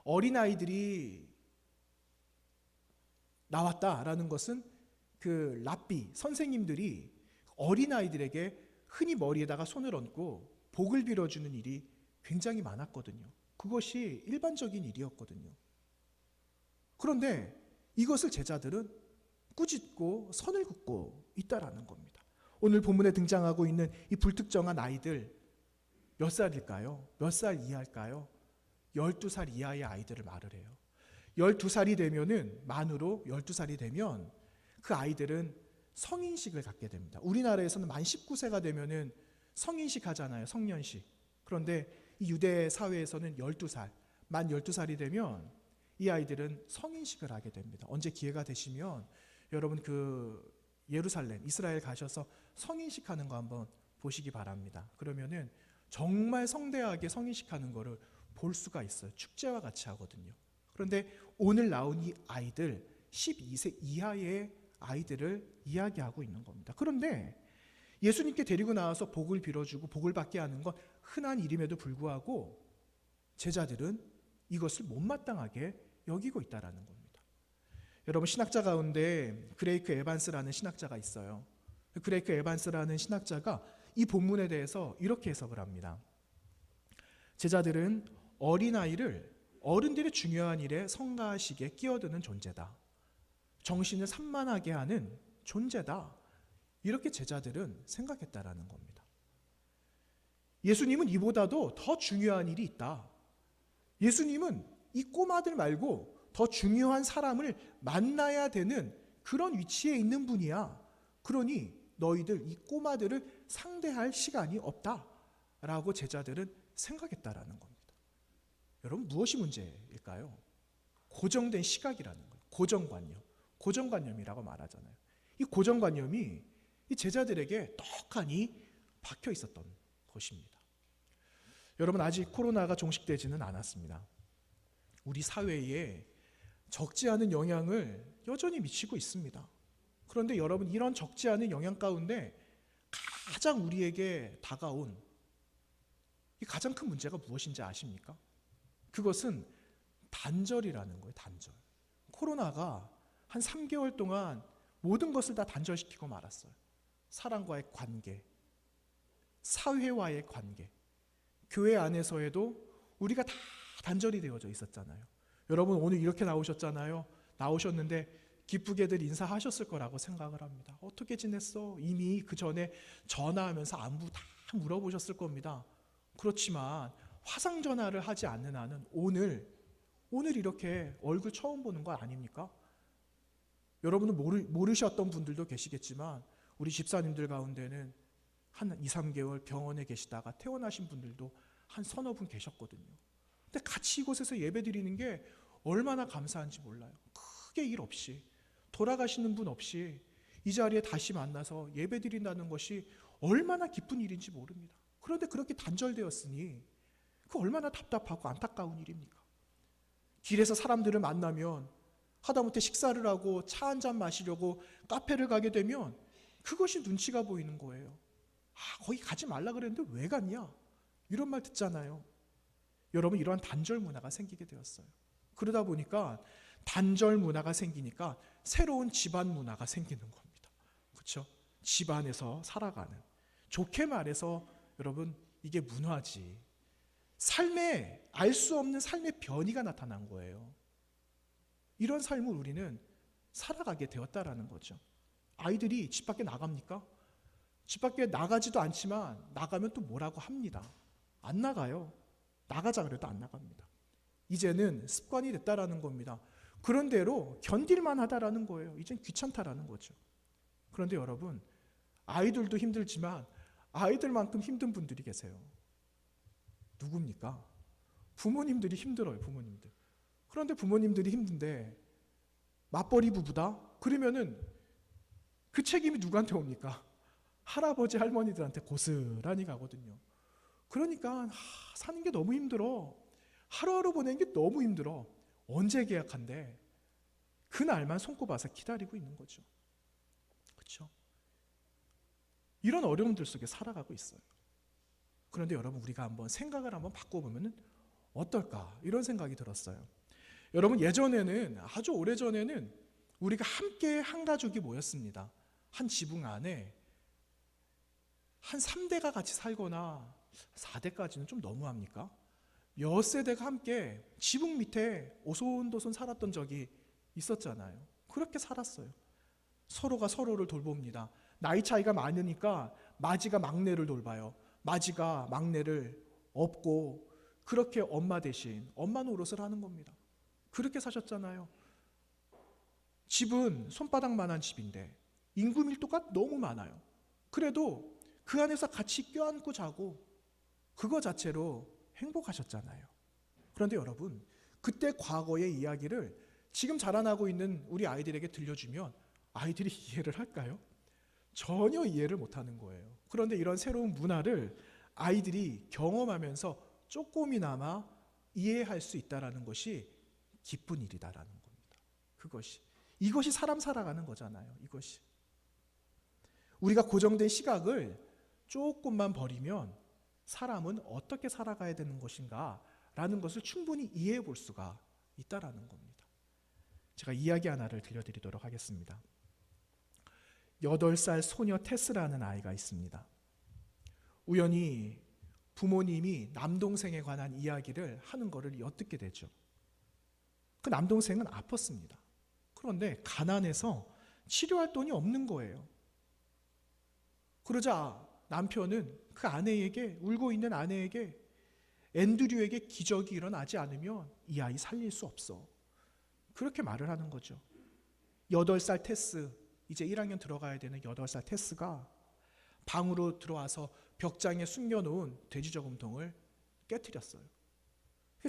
어린아이들이 나왔다라는 것은 그 랍비 선생님들이 어린아이들에게 흔히 머리에다가 손을 얹고 복을 빌어주는 일이 굉장히 많았거든요. 그것이 일반적인 일이었거든요. 그런데 이것을 제자들은 꾸짖고 선을 긋고 있다라는 겁니다. 오늘 본문에 등장하고 있는 이 불특정한 아이들 몇 살일까요? 몇 살 이하일까요? 12살 이하의 아이들을 말을 해요. 12살이 되면은, 만으로 12살이 되면 그 아이들은 성인식을 갖게 됩니다. 우리나라에서는 만 19세가 되면은 성인식 하잖아요. 성년식. 그런데 이 유대 사회에서는 12살, 만 12살이 되면 이 아이들은 성인식을 하게 됩니다. 언제 기회가 되시면 여러분 그 예루살렘, 이스라엘 가셔서 성인식 하는 거 한번 보시기 바랍니다. 그러면은 정말 성대하게 성인식 하는 거를 볼 수가 있어요. 축제와 같이 하거든요. 그런데 오늘 나온 이 아이들 12세 이하의 아이들을 이야기하고 있는 겁니다. 그런데 예수님께 데리고 나와서 복을 빌어주고 복을 받게 하는 건 흔한 일임에도 불구하고 제자들은 이것을 못마땅하게 여기고 있다는 겁니다. 여러분, 신학자 가운데 그레이크 에반스라는 신학자가 있어요. 그레이크 에반스라는 신학자가 이 본문에 대해서 이렇게 해석을 합니다. 제자들은 어린아이를 어른들의 중요한 일에 성가시게 끼어드는 존재다. 정신을 산만하게 하는 존재다. 이렇게 제자들은 생각했다라는 겁니다. 예수님은 이보다도 더 중요한 일이 있다. 예수님은 이 꼬마들 말고 더 중요한 사람을 만나야 되는 그런 위치에 있는 분이야. 그러니 너희들 이 꼬마들을 상대할 시간이 없다라고 제자들은 생각했다라는 겁니다. 여러분, 무엇이 문제일까요? 고정된 시각이라는 거예요. 고정관념. 고정관념이라고 말하잖아요. 이 고정관념이 이 제자들에게 떡하니 박혀 있었던 것입니다. 여러분, 아직 코로나가 종식되지는 않았습니다. 우리 사회에 적지 않은 영향을 여전히 미치고 있습니다. 그런데 여러분, 이런 적지 않은 영향 가운데 가장 우리에게 다가온 이 가장 큰 문제가 무엇인지 아십니까? 그것은 단절이라는 거예요. 단절. 코로나가 한 3개월 동안 모든 것을 다 단절시키고 말았어요. 사람과의 관계, 사회와의 관계, 교회 안에서에도 우리가 다 단절이 되어져 있었잖아요. 여러분, 오늘 이렇게 나오셨잖아요. 나오셨는데 기쁘게들 인사하셨을 거라고 생각을 합니다. 어떻게 지냈어? 이미 그 전에 전화하면서 안부 다 물어보셨을 겁니다. 그렇지만 화상 전화를 하지 않는 한은 오늘 이렇게 얼굴 처음 보는 거 아닙니까? 여러분은 모르셨던 분들도 계시겠지만 우리 집사님들 가운데는 한 2, 3개월 병원에 계시다가 퇴원하신 분들도 한 서너 분 계셨거든요. 근데 같이 이곳에서 예배 드리는 게 얼마나 감사한지 몰라요. 크게 일 없이, 돌아가시는 분 없이 이 자리에 다시 만나서 예배 드린다는 것이 얼마나 기쁜 일인지 모릅니다. 그런데 그렇게 단절되었으니 그 얼마나 답답하고 안타까운 일입니까? 길에서 사람들을 만나면 하다못해 식사를 하고 차 한잔 마시려고 카페를 가게 되면 그것이 눈치가 보이는 거예요. 거기 가지 말라 그랬는데 왜 갔냐? 이런 말 듣잖아요. 여러분, 이러한 단절 문화가 생기게 되었어요. 그러다 보니까 단절 문화가 생기니까 새로운 집안 문화가 생기는 겁니다. 그렇죠? 집안에서 살아가는. 좋게 말해서 여러분, 이게 문화지. 삶에 알 수 없는 삶의 변이가 나타난 거예요. 이런 삶을 우리는 살아가게 되었다라는 거죠. 아이들이 집 밖에 나갑니까? 집 밖에 나가지도 않지만 나가면 또 뭐라고 합니다. 안 나가요. 나가자 그래도 안 나갑니다. 이제는 습관이 됐다라는 겁니다. 그런 대로 견딜만 하다라는 거예요. 이젠 귀찮다라는 거죠. 그런데 여러분, 아이들도 힘들지만 아이들만큼 힘든 분들이 계세요. 누굽니까? 부모님들이 힘들어요. 부모님들. 그런데 부모님들이 힘든데 맞벌이 부부다? 그러면은 그 책임이 누구한테 옵니까? 할아버지 할머니들한테 고스란히 가거든요. 그러니까 사는 게 너무 힘들어. 하루하루 보내는 게 너무 힘들어. 언제 계약한대? 그날만 손꼽아서 기다리고 있는 거죠. 그렇죠? 이런 어려움들 속에 살아가고 있어요. 그런데 여러분, 우리가 한번 생각을 한번 바꿔보면 어떨까? 이런 생각이 들었어요. 여러분, 예전에는, 아주 오래전에는 우리가 함께 한 가족이 모였습니다. 한 지붕 안에 한 3대가 같이 살거나 4대까지는 좀 너무합니까? 몇 세대가 함께 지붕 밑에 오손도손 살았던 적이 있었잖아요. 그렇게 살았어요. 서로가 서로를 돌봅니다. 나이 차이가 많으니까 마지가 막내를 돌봐요. 마지가 막내를 업고 그렇게 엄마 대신 엄마 노릇을 하는 겁니다. 그렇게 사셨잖아요. 집은 손바닥만한 집인데 인구 밀도가 너무 많아요. 그래도 그 안에서 같이 껴안고 자고 그거 자체로 행복하셨잖아요. 그런데 여러분, 그때 과거의 이야기를 지금 자라나고 있는 우리 아이들에게 들려주면 아이들이 이해를 할까요? 전혀 이해를 못하는 거예요. 그런데 이런 새로운 문화를 아이들이 경험하면서 조금이나마 이해할 수 있다는 것이 기쁜 일이다라는 겁니다. 이것이 사람 살아가는 거잖아요. 이것이 우리가 고정된 시각을 조금만 버리면 사람은 어떻게 살아가야 되는 것인가 라는 것을 충분히 이해해 볼 수가 있다라는 겁니다. 제가 이야기 하나를 들려드리도록 하겠습니다. 8살 소녀 테스라는 아이가 있습니다. 우연히 부모님이 남동생에 관한 이야기를 하는 것을 엿듣게 되죠. 그 남동생은 아팠습니다. 그런데 가난해서 치료할 돈이 없는 거예요. 그러자 남편은 그 아내에게, 울고 있는 아내에게, 앤드류에게 기적이 일어나지 않으면 이 아이 살릴 수 없어, 그렇게 말을 하는 거죠. 8살 테스, 이제 1학년 들어가야 되는 8살 테스가 방으로 들어와서 벽장에 숨겨놓은 돼지저금통을 깨트렸어요.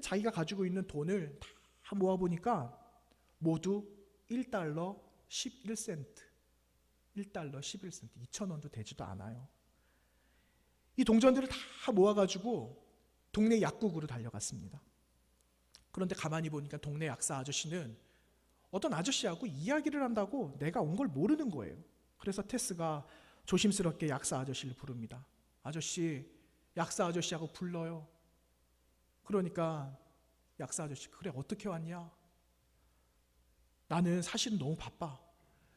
자기가 가지고 있는 돈을 다 모아보니까 모두 1달러 11센트, 1달러 11센트, 2,000원도 되지도 않아요. 이 동전들을 다 모아가지고 동네 약국으로 달려갔습니다. 그런데 가만히 보니까 동네 약사 아저씨는 어떤 아저씨하고 이야기를 한다고 내가 온 걸 모르는 거예요. 그래서 테스가 조심스럽게 약사 아저씨를 부릅니다. 아저씨, 약사 아저씨하고 불러요. 그러니까 약사 아저씨, 그래 어떻게 왔냐? 나는 사실은 너무 바빠.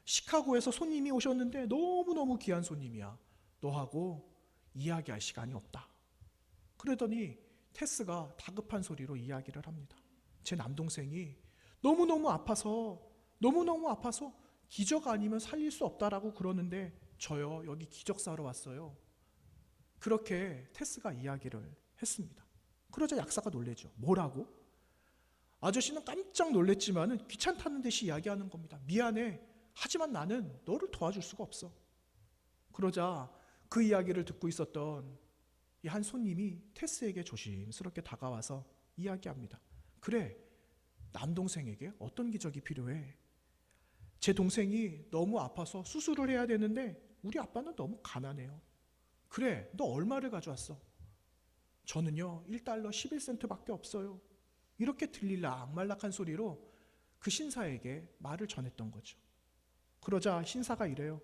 시카고에서 손님이 오셨는데 너무너무 귀한 손님이야. 너하고 이야기할 시간이 없다. 그러더니 테스가 다급한 소리로 이야기를 합니다. 제 남동생이 너무너무 아파서 기적 아니면 살릴 수 없다라고 그러는데 저요, 여기 기적사로 왔어요. 그렇게 테스가 이야기를 했습니다. 그러자 약사가 놀래죠. 뭐라고? 아저씨는 깜짝 놀랬지만 귀찮다는 듯이 이야기하는 겁니다. 미안해. 하지만 나는 너를 도와줄 수가 없어. 그러자 그 이야기를 듣고 있었던 이 한 손님이 테스에게 조심스럽게 다가와서 이야기합니다. 그래, 남동생에게 어떤 기적이 필요해? 제 동생이 너무 아파서 수술을 해야 되는데 우리 아빠는 너무 가난해요. 그래, 너 얼마를 가져왔어? 저는요 1달러 11센트밖에 없어요. 이렇게 들릴락말락한 소리로 그 신사에게 말을 전했던 거죠. 그러자 신사가 이래요.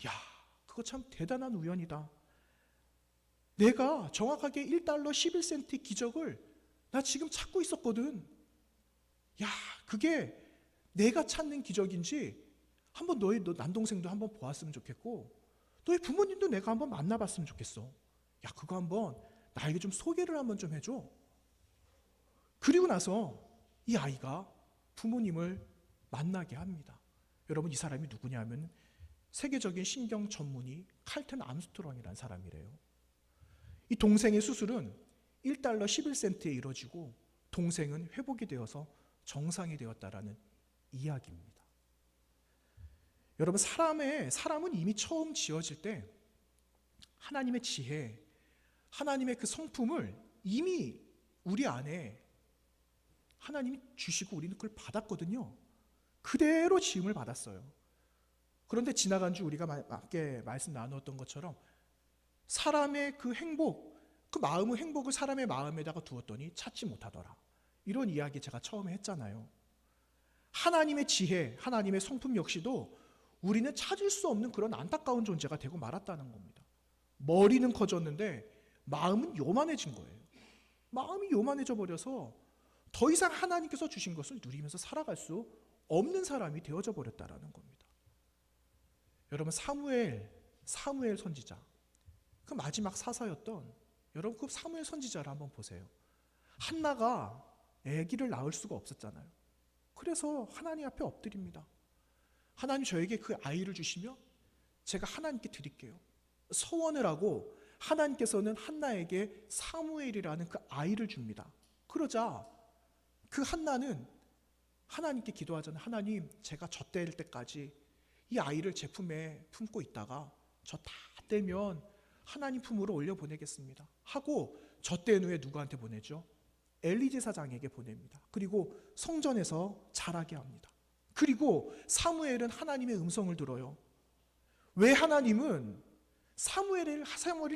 야, 그거 참 대단한 우연이다. 내가 정확하게 1달러 11센트 기적을 나 지금 찾고 있었거든. 야, 그게 내가 찾는 기적인지 한번 너 남동생도 한번 보았으면 좋겠고 너희 부모님도 내가 한번 만나봤으면 좋겠어. 야, 그거 한번 나에게 좀 소개를 한번 좀 해줘. 그리고 나서 이 아이가 부모님을 만나게 합니다. 여러분 이 사람이 누구냐면 세계적인 신경 전문의 칼튼 암스트롱이라는 사람이래요. 이 동생의 수술은 $1 11센트에 이루어지고 동생은 회복이 되어서 정상이 되었다라는 이야기입니다. 여러분 사람은 이미 처음 지어질 때 하나님의 지혜, 하나님의 그 성품을 이미 우리 안에 하나님이 주시고 우리는 그걸 받았거든요. 그대로 지음을 받았어요. 그런데 지나간 주 우리가 맞게 말씀 나누었던 것처럼 사람의 그 행복, 그 마음의 행복을 사람의 마음에다가 두었더니 찾지 못하더라. 이런 이야기 제가 처음에 했잖아요. 하나님의 지혜, 하나님의 성품 역시도 우리는 찾을 수 없는 그런 안타까운 존재가 되고 말았다는 겁니다. 머리는 커졌는데 마음은 요만해진 거예요. 마음이 요만해져 버려서 더 이상 하나님께서 주신 것을 누리면서 살아갈 수 없는 사람이 되어져 버렸다라는 겁니다. 여러분 사무엘 선지자, 그 마지막 사사였던 여러분 그 사무엘 선지자를 한번 보세요. 한나가 아기를 낳을 수가 없었잖아요. 그래서 하나님 앞에 엎드립니다. 하나님 저에게 그 아이를 주시면 제가 하나님께 드릴게요. 서원을 하고 하나님께서는 한나에게 사무엘이라는 그 아이를 줍니다. 그러자 그 한나는 하나님께 기도하잖아요. 하나님, 제가 젖될 때까지 이 아이를 제 품에 품고 있다가 저 다 떼면 하나님 품으로 올려보내겠습니다 하고 젖된 후에 누구한테 보내죠? 엘리 제사장에게 보냅니다. 그리고 성전에서 자라게 합니다. 그리고 사무엘은 하나님의 음성을 들어요. 왜 하나님은 사무엘을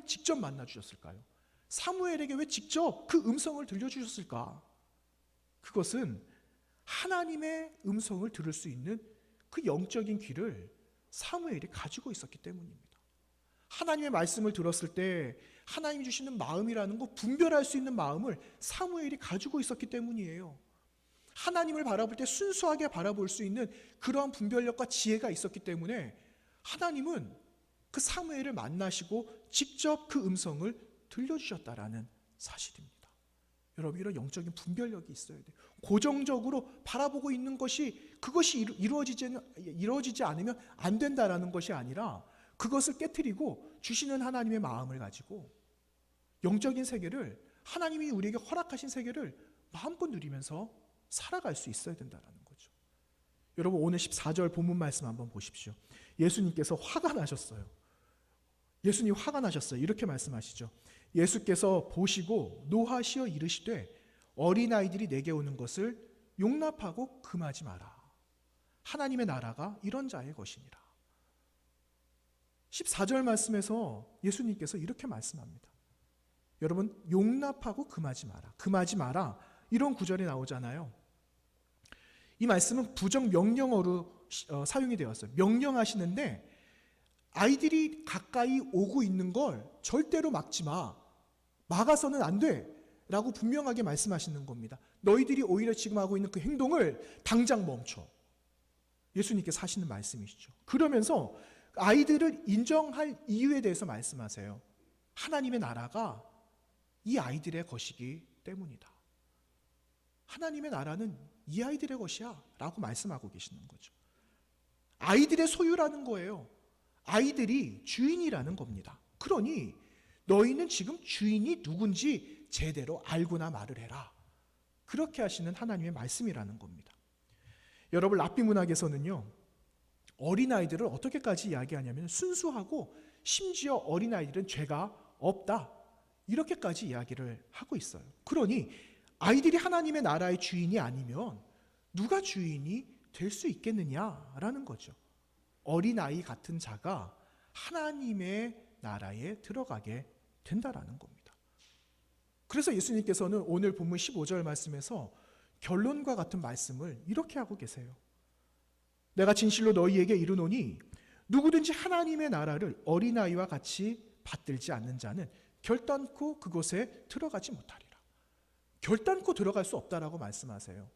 직접 만나 주셨을까요? 사무엘에게 왜 직접 그 음성을 들려주셨을까? 그것은 하나님의 음성을 들을 수 있는 그 영적인 귀를 사무엘이 가지고 있었기 때문입니다. 하나님의 말씀을 들었을 때 하나님이 주시는 마음이라는 거, 분별할 수 있는 마음을 사무엘이 가지고 있었기 때문이에요. 하나님을 바라볼 때 순수하게 바라볼 수 있는 그러한 분별력과 지혜가 있었기 때문에 하나님은 그 사무엘을 만나시고 직접 그 음성을 들려주셨다라는 사실입니다. 여러분, 이런 영적인 분별력이 있어야 돼요. 고정적으로 바라보고 있는 그것이 이루어지지 않으면 안 된다라는 것이 아니라 그것을 깨트리고 주시는 하나님의 마음을 가지고 영적인 세계를, 하나님이 우리에게 허락하신 세계를 마음껏 누리면서 살아갈 수 있어야 된다는 거죠. 여러분, 오늘 14절 본문 말씀 한번 보십시오. 예수님께서 화가 나셨어요. 예수님 화가 나셨어요. 이렇게 말씀하시죠. 예수께서 보시고 노하시어 이르시되 어린아이들이 내게 오는 것을 용납하고 금하지 마라. 하나님의 나라가 이런 자의 것이니라. 14절 말씀에서 예수님께서 이렇게 말씀합니다. 여러분, 용납하고 금하지 마라. 금하지 마라. 이런 구절이 나오잖아요. 이 말씀은 부정 명령어로 사용이 되었어요. 명령하시는데 아이들이 가까이 오고 있는 걸 절대로 막지 마. 막아서는 안 돼. 라고 분명하게 말씀하시는 겁니다. 너희들이 오히려 지금 하고 있는 그 행동을 당장 멈춰. 예수님께서 하시는 말씀이시죠. 그러면서 아이들을 인정할 이유에 대해서 말씀하세요. 하나님의 나라가 이 아이들의 것이기 때문이다. 하나님의 나라는 이 아이들의 것이야 라고 말씀하고 계시는 거죠. 아이들의 소유라는 거예요. 아이들이 주인이라는 겁니다. 그러니 너희는 지금 주인이 누군지 제대로 알고나 말을 해라. 그렇게 하시는 하나님의 말씀이라는 겁니다. 여러분, 랍비 문학에서는요, 어린아이들을 어떻게까지 이야기하냐면 순수하고 심지어 어린아이들은 죄가 없다. 이렇게까지 이야기를 하고 있어요. 그러니 아이들이 하나님의 나라의 주인이 아니면 누가 주인이 될 수 있겠느냐라는 거죠. 어린아이 같은 자가 하나님의 나라에 들어가게 된다라는 겁니다. 그래서 예수님께서는 오늘 본문 15절 말씀에서 결론과 같은 말씀을 이렇게 하고 계세요. 내가 진실로 너희에게 이르노니 누구든지 하나님의 나라를 어린아이와 같이 받들지 않는 자는 결단코 그곳에 들어가지 못하리라. 결단코 들어갈 수 없다라고 말씀하세요.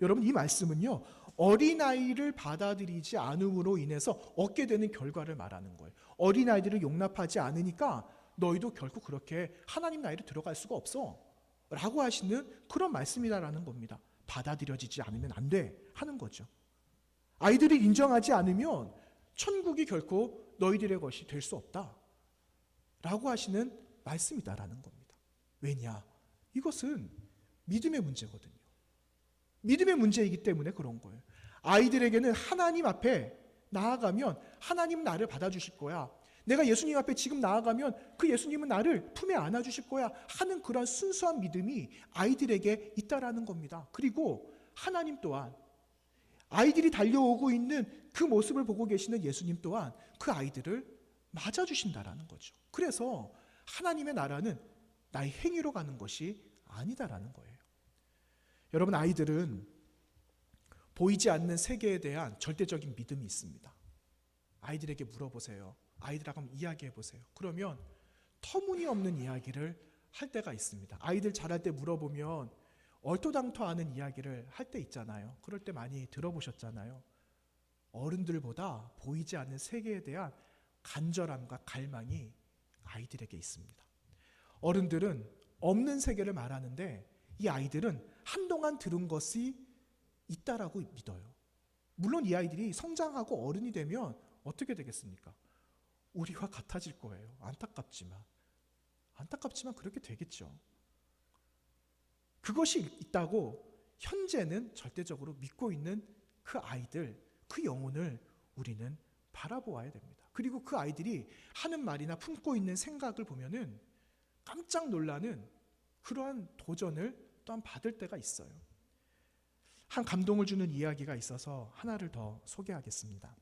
여러분, 이 말씀은요, 어린아이를 받아들이지 않음으로 인해서 얻게 되는 결과를 말하는 거예요. 어린아이들을 용납하지 않으니까 너희도 결국 그렇게 하나님 나라에 들어갈 수가 없어 라고 하시는 그런 말씀이라는 겁니다. 받아들여지지 않으면 안 돼 하는 거죠. 아이들을 인정하지 않으면 천국이 결코 너희들의 것이 될 수 없다 라고 하시는 말씀이다라는 겁니다. 왜냐? 이것은 믿음의 문제거든요. 믿음의 문제이기 때문에 그런 거예요. 아이들에게는 하나님 앞에 나아가면 하나님은 나를 받아주실 거야. 내가 예수님 앞에 지금 나아가면 그 예수님은 나를 품에 안아주실 거야 하는 그런 순수한 믿음이 아이들에게 있다라는 겁니다. 그리고 하나님 또한 아이들이 달려오고 있는 그 모습을 보고 계시는 예수님 또한 그 아이들을 맞아주신다라는 거죠. 그래서 하나님의 나라는 나의 행위로 가는 것이 아니다라는 거예요. 여러분, 아이들은 보이지 않는 세계에 대한 절대적인 믿음이 있습니다. 아이들에게 물어보세요. 아이들하고 한번 이야기해 보세요. 그러면 터무니없는 이야기를 할 때가 있습니다. 아이들 자랄 때 물어보면 얼토당토하는 이야기를 할 때 있잖아요. 그럴 때 많이 들어보셨잖아요. 어른들보다 보이지 않는 세계에 대한 간절함과 갈망이 아이들에게 있습니다. 어른들은 없는 세계를 말하는데 이 아이들은 한동안 들은 것이 있다라고 믿어요. 물론 이 아이들이 성장하고 어른이 되면 어떻게 되겠습니까? 우리와 같아질 거예요. 안타깝지만 그렇게 되겠죠. 그것이 있다고 현재는 절대적으로 믿고 있는 그 아이들, 그 영혼을 우리는 바라보아야 됩니다. 그리고 그 아이들이 하는 말이나 품고 있는 생각을 보면은 깜짝 놀라는 그러한 도전을 또한 받을 때가 있어요. 한 감동을 주는 이야기가 있어서 하나를 더 소개하겠습니다.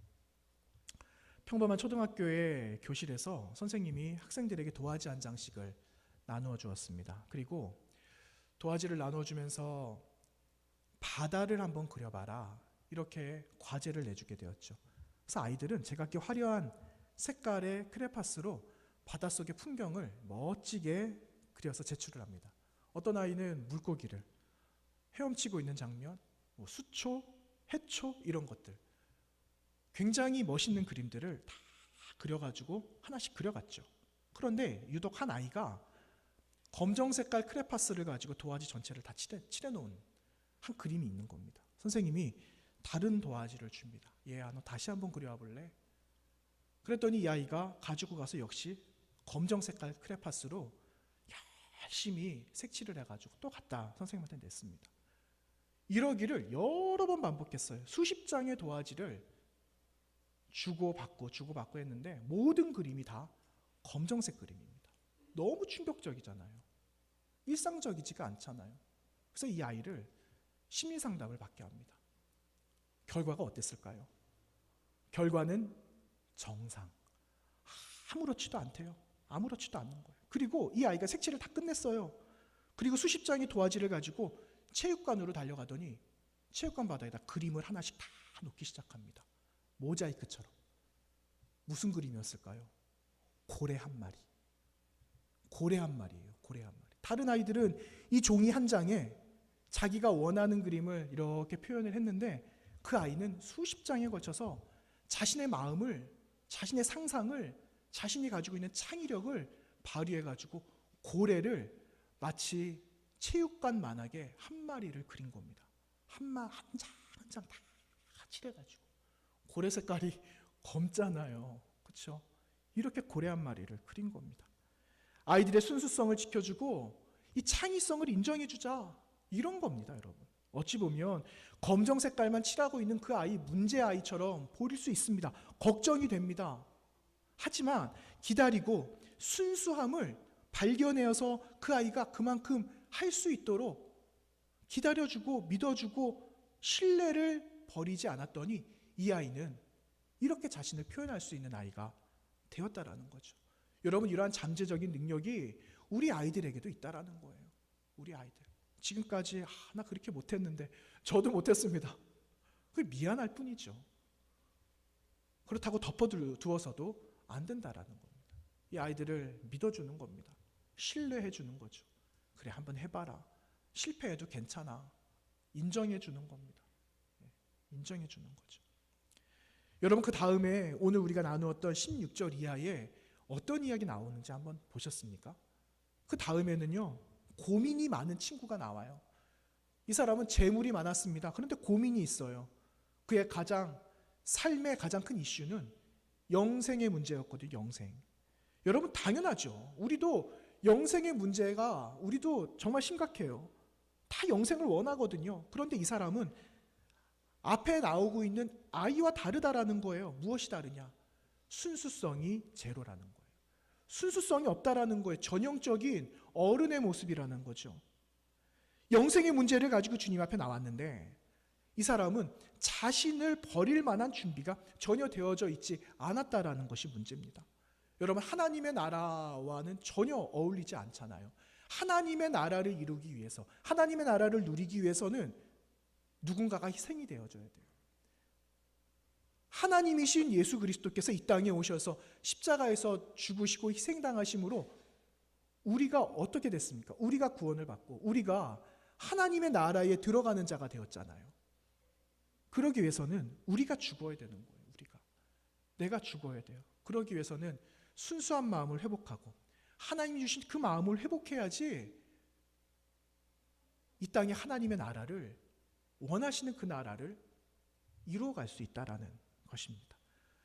평범한 초등학교의 교실에서 선생님이 학생들에게 도화지 한 장씩을 나누어 주었습니다. 그리고 도화지를 나누어 주면서 바다를 한번 그려봐라, 이렇게 과제를 내주게 되었죠. 그래서 아이들은 제각기 화려한 색깔의 크레파스로 바닷속의 풍경을 멋지게 그려서 제출을 합니다. 어떤 아이는 물고기를 헤엄치고 있는 장면, 수초, 해초 이런 것들, 굉장히 멋있는 그림들을 다 그려가지고 하나씩 그려갔죠. 그런데 유독 한 아이가 검정 색깔 크레파스를 가지고 도화지 전체를 다 칠해놓은 한 그림이 있는 겁니다. 선생님이 다른 도화지를 줍니다. 얘야, 너 다시 한번 그려와 볼래? 그랬더니 이 아이가 가지고 가서 역시 검정 색깔 크레파스로 열심히 색칠을 해가지고 또 갖다 선생님한테 냈습니다. 이러기를 여러 번 반복했어요. 수십 장의 도화지를 주고받고 했는데 모든 그림이 다 검정색 그림입니다. 너무 충격적이잖아요. 일상적이지가 않잖아요. 그래서 이 아이를 심리 상담을 받게 합니다. 결과가 어땠을까요? 결과는 정상. 아무렇지도 않대요. 아무렇지도 않는 거예요. 그리고 이 아이가 색칠을 다 끝냈어요. 그리고 수십 장의 도화지를 가지고 체육관으로 달려가더니 체육관 바닥에다 그림을 하나씩 다 놓기 시작합니다. 모자이크처럼. 무슨 그림이었을까요? 고래 한 마리. 고래 한 마리예요. 고래 한 마리. 다른 아이들은 이 종이 한 장에 자기가 원하는 그림을 이렇게 표현을 했는데 그 아이는 수십 장에 걸쳐서 자신의 마음을, 자신의 상상을, 자신이 가지고 있는 창의력을 발휘해가지고 고래를 마치 체육관만하게 한 마리를 그린 겁니다. 한 장 다 칠해가지고. 고래 색깔이 검잖아요. 그렇죠? 이렇게 고래 한 마리를 그린 겁니다. 아이들의 순수성을 지켜주고 이 창의성을 인정해주자, 이런 겁니다, 여러분. 어찌 보면 검정 색깔만 칠하고 있는 그 아이, 문제 아이처럼 보일 수 있습니다. 걱정이 됩니다. 하지만 기다리고 순수함을 발견해서 그 아이가 그만큼 할 수 있도록 기다려주고 믿어주고 신뢰를 버리지 않았더니 이 아이는 이렇게 자신을 표현할 수 있는 아이가 되었다라는 거죠. 여러분, 이러한 잠재적인 능력이 우리 아이들에게도 있다라는 거예요. 우리 아이들. 지금까지 나 그렇게 못했는데, 저도 못했습니다. 그게 미안할 뿐이죠. 그렇다고 덮어두어서도 안 된다라는 겁니다. 이 아이들을 믿어주는 겁니다. 신뢰해주는 거죠. 그래, 한번 해봐라. 실패해도 괜찮아. 인정해주는 겁니다. 인정해주는 거죠. 여러분, 그 다음에 오늘 우리가 나누었던 16절 이하에 어떤 이야기 나오는지 한번 보셨습니까? 그 다음에는요, 고민이 많은 친구가 나와요. 이 사람은 재물이 많았습니다. 그런데 고민이 있어요. 그의 가장 삶의 가장 큰 이슈는 영생의 문제였거든요. 영생. 여러분 당연하죠. 우리도 영생의 문제가 우리도 정말 심각해요. 다 영생을 원하거든요. 그런데 이 사람은 앞에 나오고 있는 아이와 다르다라는 거예요. 무엇이 다르냐? 순수성이 제로라는 거예요. 순수성이 없다라는 거예요. 전형적인 어른의 모습이라는 거죠. 영생의 문제를 가지고 주님 앞에 나왔는데 이 사람은 자신을 버릴 만한 준비가 전혀 되어져 있지 않았다라는 것이 문제입니다. 여러분 하나님의 나라와는 전혀 어울리지 않잖아요. 하나님의 나라를 이루기 위해서, 하나님의 나라를 누리기 위해서는 누군가가 희생이 되어져야 돼요. 하나님이신 예수 그리스도께서 이 땅에 오셔서 십자가에서 죽으시고 희생당하심으로 우리가 어떻게 됐습니까? 우리가 구원을 받고 우리가 하나님의 나라에 들어가는 자가 되었잖아요. 그러기 위해서는 우리가 죽어야 되는 거예요. 내가 죽어야 돼요. 그러기 위해서는 순수한 마음을 회복하고 하나님이 주신 그 마음을 회복해야지 이 땅에 하나님의 나라를, 원하시는 그 나라를 이루어갈 수 있다라는 것입니다.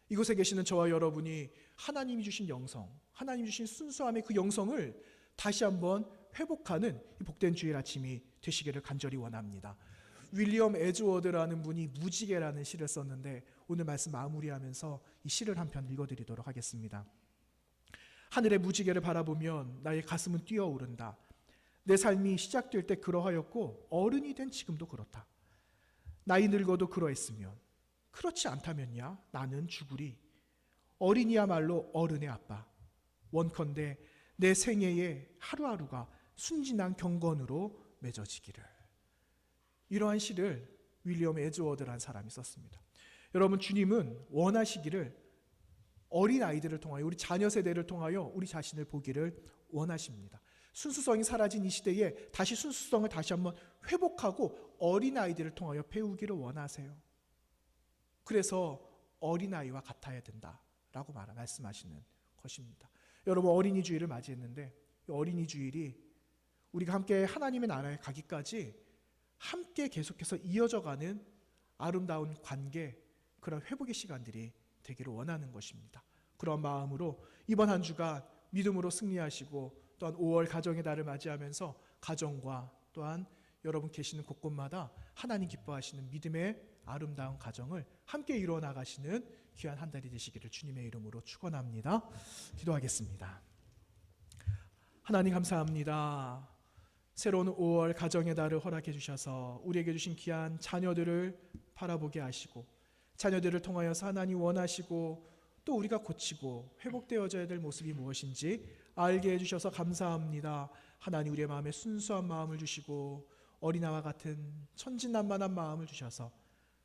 이곳에 계시는 저와 여러분이 하나님이 주신 영성, 하나님이 주신 순수함의 그 영성을 다시 한번 회복하는 이 복된 주일 아침이 되시기를 간절히 원합니다. 윌리엄 에즈워드라는 분이 무지개라는 시를 썼는데 오늘 말씀 마무리하면서 이 시를 한 편 읽어드리도록 하겠습니다. 하늘의 무지개를 바라보면 나의 가슴은 뛰어오른다. 내 삶이 시작될 때 그러하였고 어른이 된 지금도 그렇다. 나이 늙어도 그러했으면, 그렇지 않다면야 나는 죽으리. 어린이야말로 어른의 아빠. 원컨대 내 생애의 하루하루가 순진한 경건으로 맺어지기를. 이러한 시를 윌리엄 에즈워드라는 사람이 썼습니다. 여러분, 주님은 원하시기를 어린아이들을 통하여, 우리 자녀 세대를 통하여 우리 자신을 보기를 원하십니다. 순수성이 사라진 이 시대에 다시 순수성을 다시 한번 회복하고 어린아이들을 통하여 배우기를 원하세요. 그래서 어린아이와 같아야 된다라고 말씀하시는 것입니다. 여러분, 어린이 주일을 맞이했는데 이 어린이 주일이 우리가 함께 하나님의 나라에 가기까지 함께 계속해서 이어져가는 아름다운 관계, 그런 회복의 시간들이 되기를 원하는 것입니다. 그런 마음으로 이번 한 주간 믿음으로 승리하시고 또한 5월 가정의 달을 맞이하면서 가정과 또한 여러분 계시는 곳곳마다 하나님 기뻐하시는 믿음의 아름다운 가정을 함께 이루어 나가시는 귀한 한 달이 되시기를 주님의 이름으로 축원합니다. 기도하겠습니다. 하나님 감사합니다. 새로운 5월 가정의 달을 허락해 주셔서 우리에게 주신 귀한 자녀들을 바라보게 하시고 자녀들을 통하여서 하나님 원하시고 또 우리가 고치고 회복되어져야 될 모습이 무엇인지 알게 해주셔서 감사합니다. 하나님, 우리의 마음에 순수한 마음을 주시고 어린아이와 같은 천진난만한 마음을 주셔서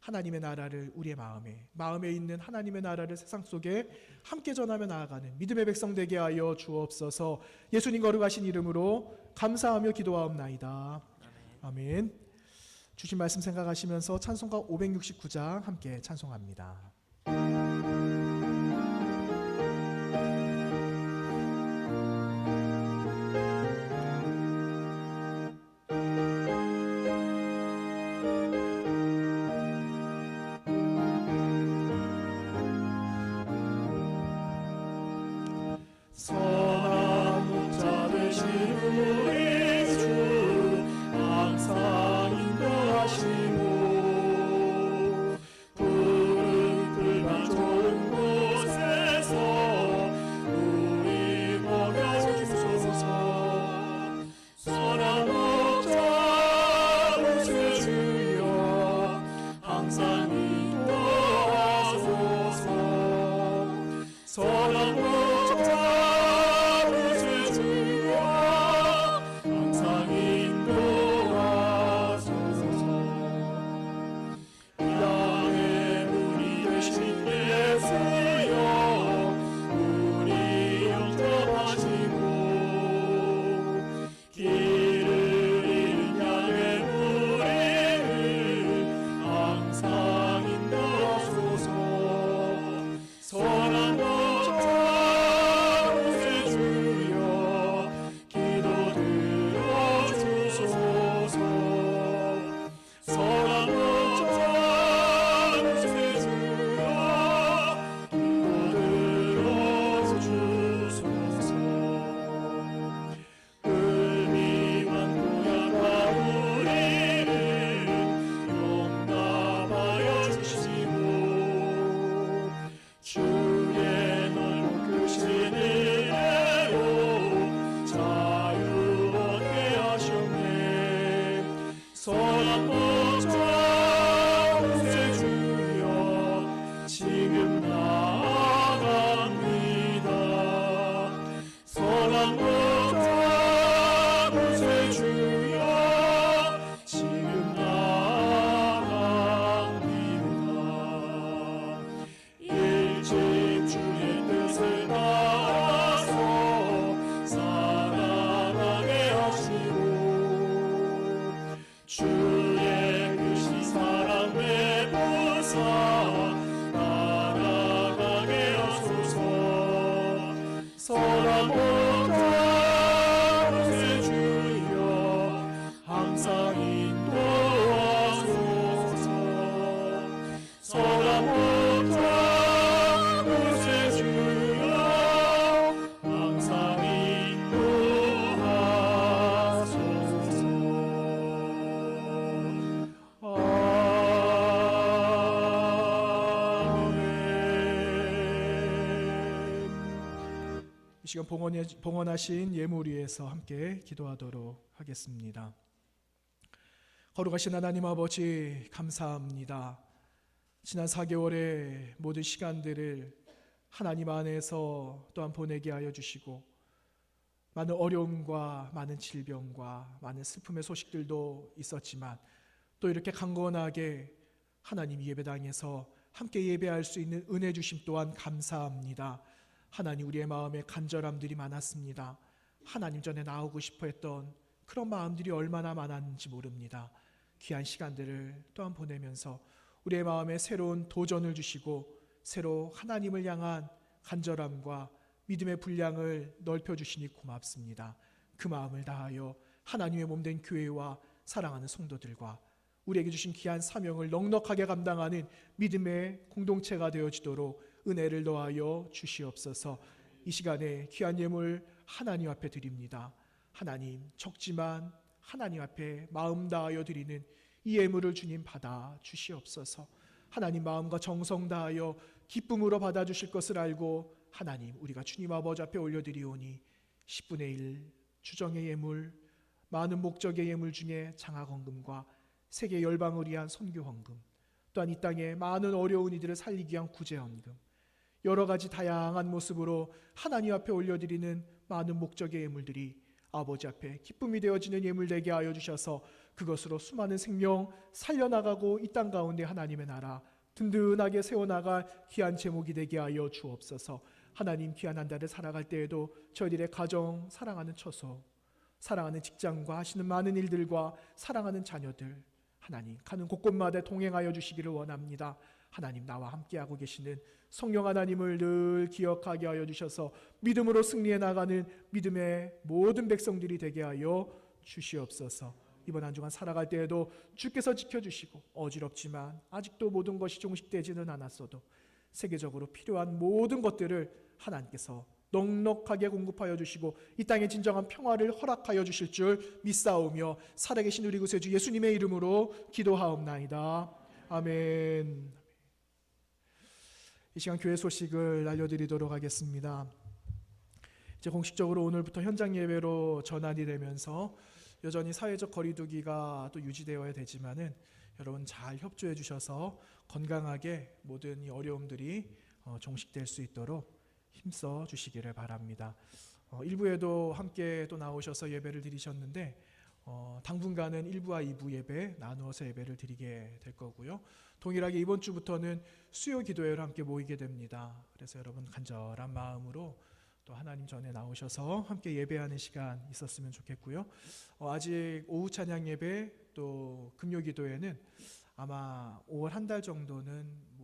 하나님의 나라를 우리의 마음에 있는 하나님의 나라를 세상 속에 함께 전하며 나아가는 믿음의 백성 되게 하여 주옵소서. 예수님 거룩하신 이름으로 감사하며 기도하옵나이다. 아멘. 주신 말씀 생각하시면서 찬송가 569장 함께 찬송합니다. 선한 목자 되신 우리 주 항상 인도하시고 푸른 풀밭 좋은 곳에서 우리 먹여주소서. 선한 목자 되신 주여 항상 인도하소서. 선한 목자 서라모자 구세주여 항상 인도하소서. 서라모자 구세주여 항상 인도하소서. 이 시간 봉헌하신 예물 위에서 함께 기도하도록 하겠습니다. 거룩하신 하나님 아버지, 감사합니다. 지난 4개월의 모든 시간들을 하나님 안에서 또한 보내게 하여 주시고, 많은 어려움과 많은 질병과 많은 슬픔의 소식들도 있었지만 또 이렇게 강건하게 하나님 예배당에서 함께 예배할 수 있는 은혜 주심 또한 감사합니다. 하나님, 우리의 마음에 간절함들이 많았습니다. 하나님 전에 나오고 싶어 했던 그런 마음들이 얼마나 많았는지 모릅니다. 귀한 시간들을 또한 보내면서 우리의 마음에 새로운 도전을 주시고 새로 하나님을 향한 간절함과 믿음의 분량을 넓혀주시니 고맙습니다. 그 마음을 다하여 하나님의 몸된 교회와 사랑하는 성도들과 우리에게 주신 귀한 사명을 넉넉하게 감당하는 믿음의 공동체가 되어지도록 은혜를 더하여 주시옵소서. 이 시간에 귀한 예물 하나님 앞에 드립니다. 하나님, 적지만 하나님 앞에 마음 다하여 드리는 이 예물을 주님 받아 주시옵소서. 하나님, 마음과 정성 다하여 기쁨으로 받아 주실 것을 알고 하나님, 우리가 주님 아버지 앞에 올려드리오니 10분의 1 주정의 예물, 많은 목적의 예물 중에 장학헌금과 세계 열방을 위한 선교헌금, 또한 이 땅에 많은 어려운 이들을 살리기 위한 구제헌금, 여러 가지 다양한 모습으로 하나님 앞에 올려드리는 많은 목적의 예물들이 아버지 앞에 기쁨이 되어지는 예물 되게 하여 주셔서 그것으로 수많은 생명 살려나가고 이 땅 가운데 하나님의 나라 든든하게 세워나갈 귀한 제목이 되게 하여 주옵소서. 하나님, 귀한 한 달을 살아갈 때에도 저희들의 가정, 사랑하는 처소, 사랑하는 직장과 하시는 많은 일들과 사랑하는 자녀들, 하나님 가는 곳곳마다 동행하여 주시기를 원합니다. 하나님, 나와 함께하고 계시는 성령 하나님을 늘 기억하게 하여 주셔서 믿음으로 승리해 나가는 믿음의 모든 백성들이 되게 하여 주시옵소서. 이번 한 주간 살아갈 때에도 주께서 지켜주시고 어지럽지만 아직도 모든 것이 종식되지는 않았어도 세계적으로 필요한 모든 것들을 하나님께서 넉넉하게 공급하여 주시고 이 땅에 진정한 평화를 허락하여 주실 줄 믿사오며 살아계신 우리 구세주 예수님의 이름으로 기도하옵나이다. 아멘. 이 시간 교회 소식을 알려드리도록 하겠습니다. 이제 공식적으로 오늘부터 현장 예배로 전환이 되면서 여전히 사회적 거리두기가 또 유지되어야 되지만은 여러분 잘 협조해 주셔서 건강하게 모든 이 어려움들이 종식될 수 있도록 힘써 주시기를 바랍니다. 일부에도 함께 또 나오셔서 예배를 드리셨는데 당분간은 1부와 2부 예배 나누어서 예배를 드리게 될 거고요. 동일하게 이번 주부터는 수요 기도회로 함께 모이게 됩니다. 그래서 여러분 간절한 마음으로 또 하나님 전에 나오셔서 함께 예배하는 시간 있었으면 좋겠고요. 아직 오후 찬양 예배 또 금요 기도회는 아마 5월 한 달 정도는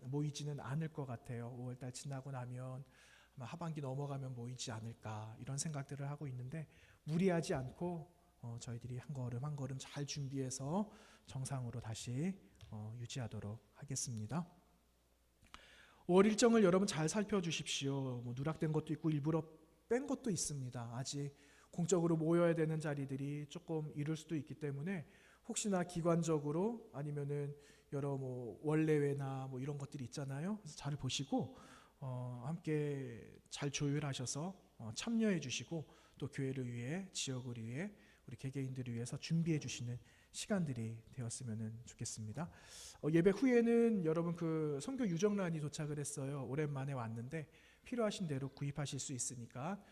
모이지는 않을 것 같아요. 5월 달 지나고 나면 아마 하반기 넘어가면 모이지 않을까 이런 생각들을 하고 있는데 무리하지 않고 저희들이 한 걸음 한 걸음 잘 준비해서 정상으로 다시 유지하도록 하겠습니다. 5월 일정을 여러분 잘 살펴주십시오. 누락된 것도 있고 일부러 뺀 것도 있습니다. 아직 공적으로 모여야 되는 자리들이 조금 이를 수도 있기 때문에 혹시나 기관적으로 아니면은 여러 원래회나 이런 것들이 있잖아요. 그래서 잘 보시고 함께 잘 조율하셔서 참여해 주시고 또 교회를 위해 지역을 위해 우리 개개인들을 위해서 준비해 주시는 시간들이 되었으면 좋겠습니다. 예배 후에는 여러분 그 선교 유정란이 도착을 했어요. 오랜만에 왔는데 필요하신 대로 구입하실 수 있으니까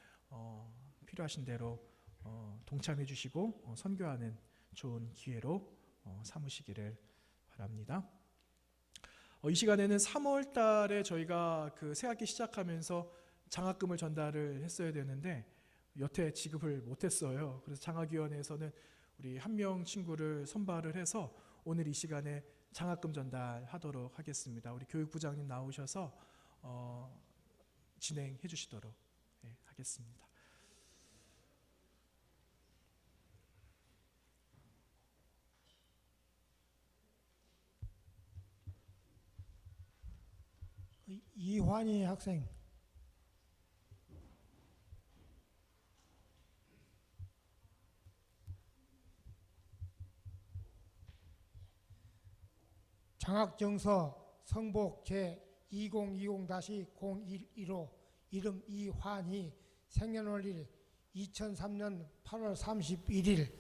필요하신 대로 동참해 주시고 선교하는 좋은 기회로 삼으시기를 바랍니다. 이 시간에는 3월 달에 저희가 그 새학기 시작하면서 장학금을 전달을 했어야 되는데 여태 지급을 못했어요. 그래서 장학위원회에서는 우리 한 명 친구를 선발을 해서 오늘 이 시간에 장학금 전달하도록 하겠습니다. 우리 교육부장님 나오셔서 진행해 주시도록 하겠습니다. 이환희 학생. 장학정서 성복 제 2020-0115 이름 이환희 생년월일 2003년 8월 31일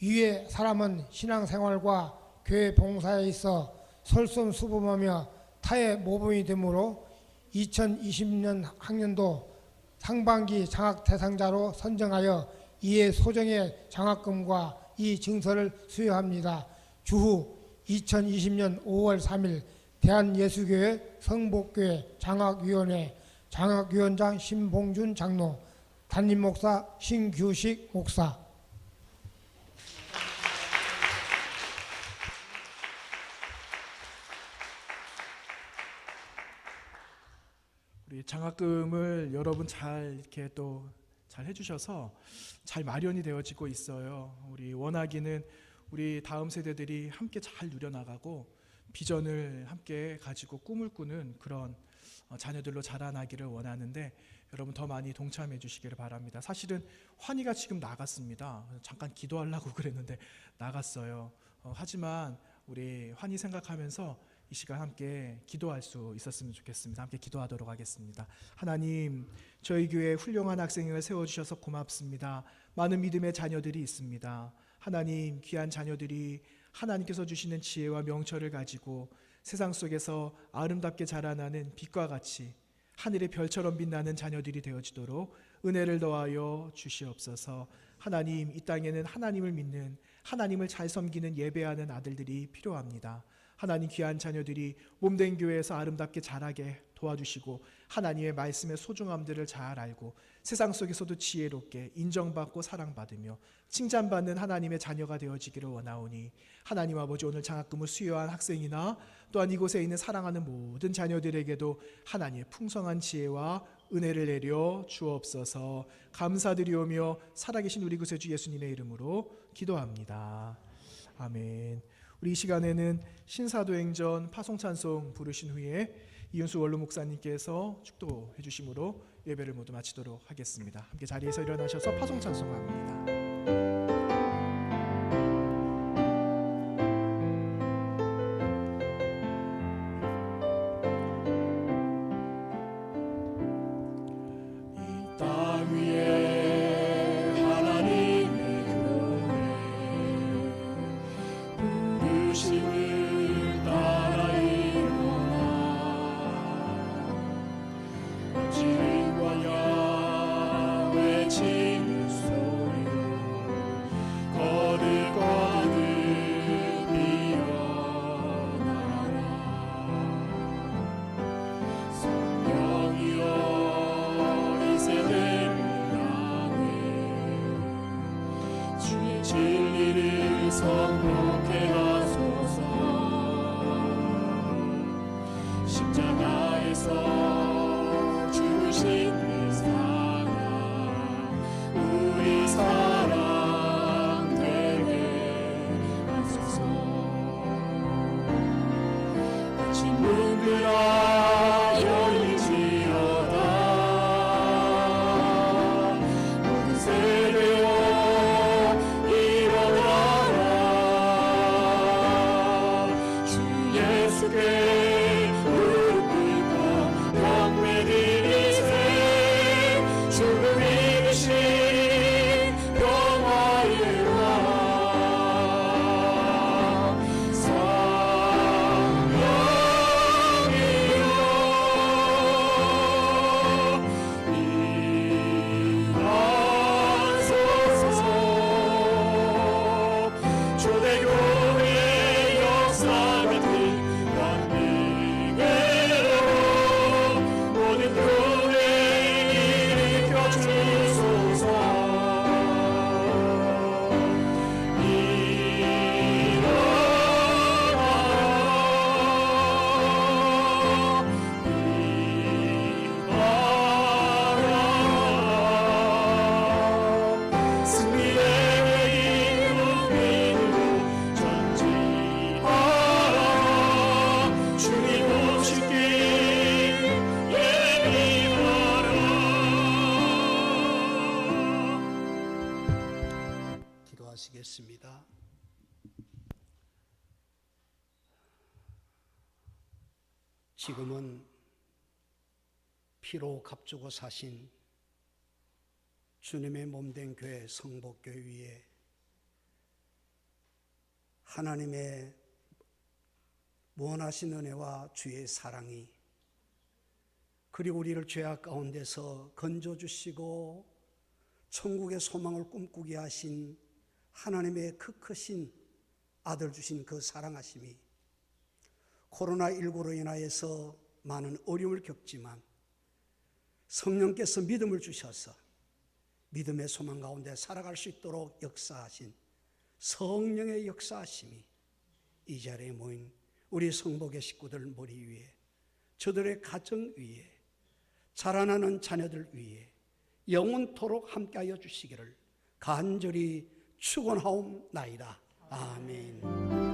위의 사람은 신앙생활과 교회 봉사에 있어 솔선수범하며 타의 모범이 되므로 2020년 학년도 상반기 장학 대상자로 선정하여 이에 소정의 장학금과 이 증서를 수여합니다. 주후 2020년 5월 3일 대한예수교회 성복교회 장학위원회 장학위원장 신봉준 장로, 담임목사 신규식 목사. 우리 장학금을 여러분 잘 이렇게 또 잘 해주셔서 잘 마련이 되어지고 있어요. 우리 원하기는 우리 다음 세대들이 함께 잘 누려나가고 비전을 함께 가지고 꿈을 꾸는 그런 자녀들로 자라나기를 원하는데 여러분 더 많이 동참해 주시기를 바랍니다. 사실은 환희가 지금 나갔습니다. 잠깐 기도하려고 그랬는데 나갔어요. 하지만 우리 환희 생각하면서 이 시간 함께 기도할 수 있었으면 좋겠습니다. 함께 기도하도록 하겠습니다. 하나님, 저희 교회에 훌륭한 학생을 세워주셔서 고맙습니다. 많은 믿음의 자녀들이 있습니다. 하나님, 귀한 자녀들이 하나님께서 주시는 지혜와 명철을 가지고 세상 속에서 아름답게 자라나는 빛과 같이 하늘의 별처럼 빛나는 자녀들이 되어지도록 은혜를 더하여 주시옵소서. 하나님, 이 땅에는 하나님을 믿는, 하나님을 잘 섬기는 예배하는 아들들이 필요합니다. 하나님, 귀한 자녀들이 몸된 교회에서 아름답게 자라게 도와주시고 하나님의 말씀의 소중함들을 잘 알고 세상 속에서도 지혜롭게 인정받고 사랑받으며 칭찬받는 하나님의 자녀가 되어지기를 원하오니 하나님 아버지, 오늘 장학금을 수여한 학생이나 또한 이곳에 있는 사랑하는 모든 자녀들에게도 하나님의 풍성한 지혜와 은혜를 내려 주옵소서. 감사드리오며 살아계신 우리 구세주 예수님의 이름으로 기도합니다. 아멘. 우리 이 시간에는 신사도행전 파송찬송 부르신 후에 이윤수 원로 목사님께서 축도해 주심으로 예배를 모두 마치도록 하겠습니다. 함께 자리에서 일어나셔서 파송찬송합니다. 진리를 선포케 하소서. 십자가에서 주신 그 사랑 기도하겠습니다. 지금은 피로 값주고 사신 주님의 몸된 교회 성복교회 위에 하나님의 무한하신 은혜와 주의 사랑이 그리고 우리를 죄악 가운데서 건져주시고 천국의 소망을 꿈꾸게 하신 하나님의 그 크신 아들 주신 그 사랑하심이 코로나19로 인하여서 많은 어려움을 겪지만 성령께서 믿음을 주셔서 믿음의 소망 가운데 살아갈 수 있도록 역사하신 성령의 역사하심이 이 자리에 모인 우리 성복의 식구들 머리 위에, 저들의 가정 위에, 자라나는 자녀들 위에 영원토록 함께하여 주시기를 간절히 축원하옵나이다. 아멘.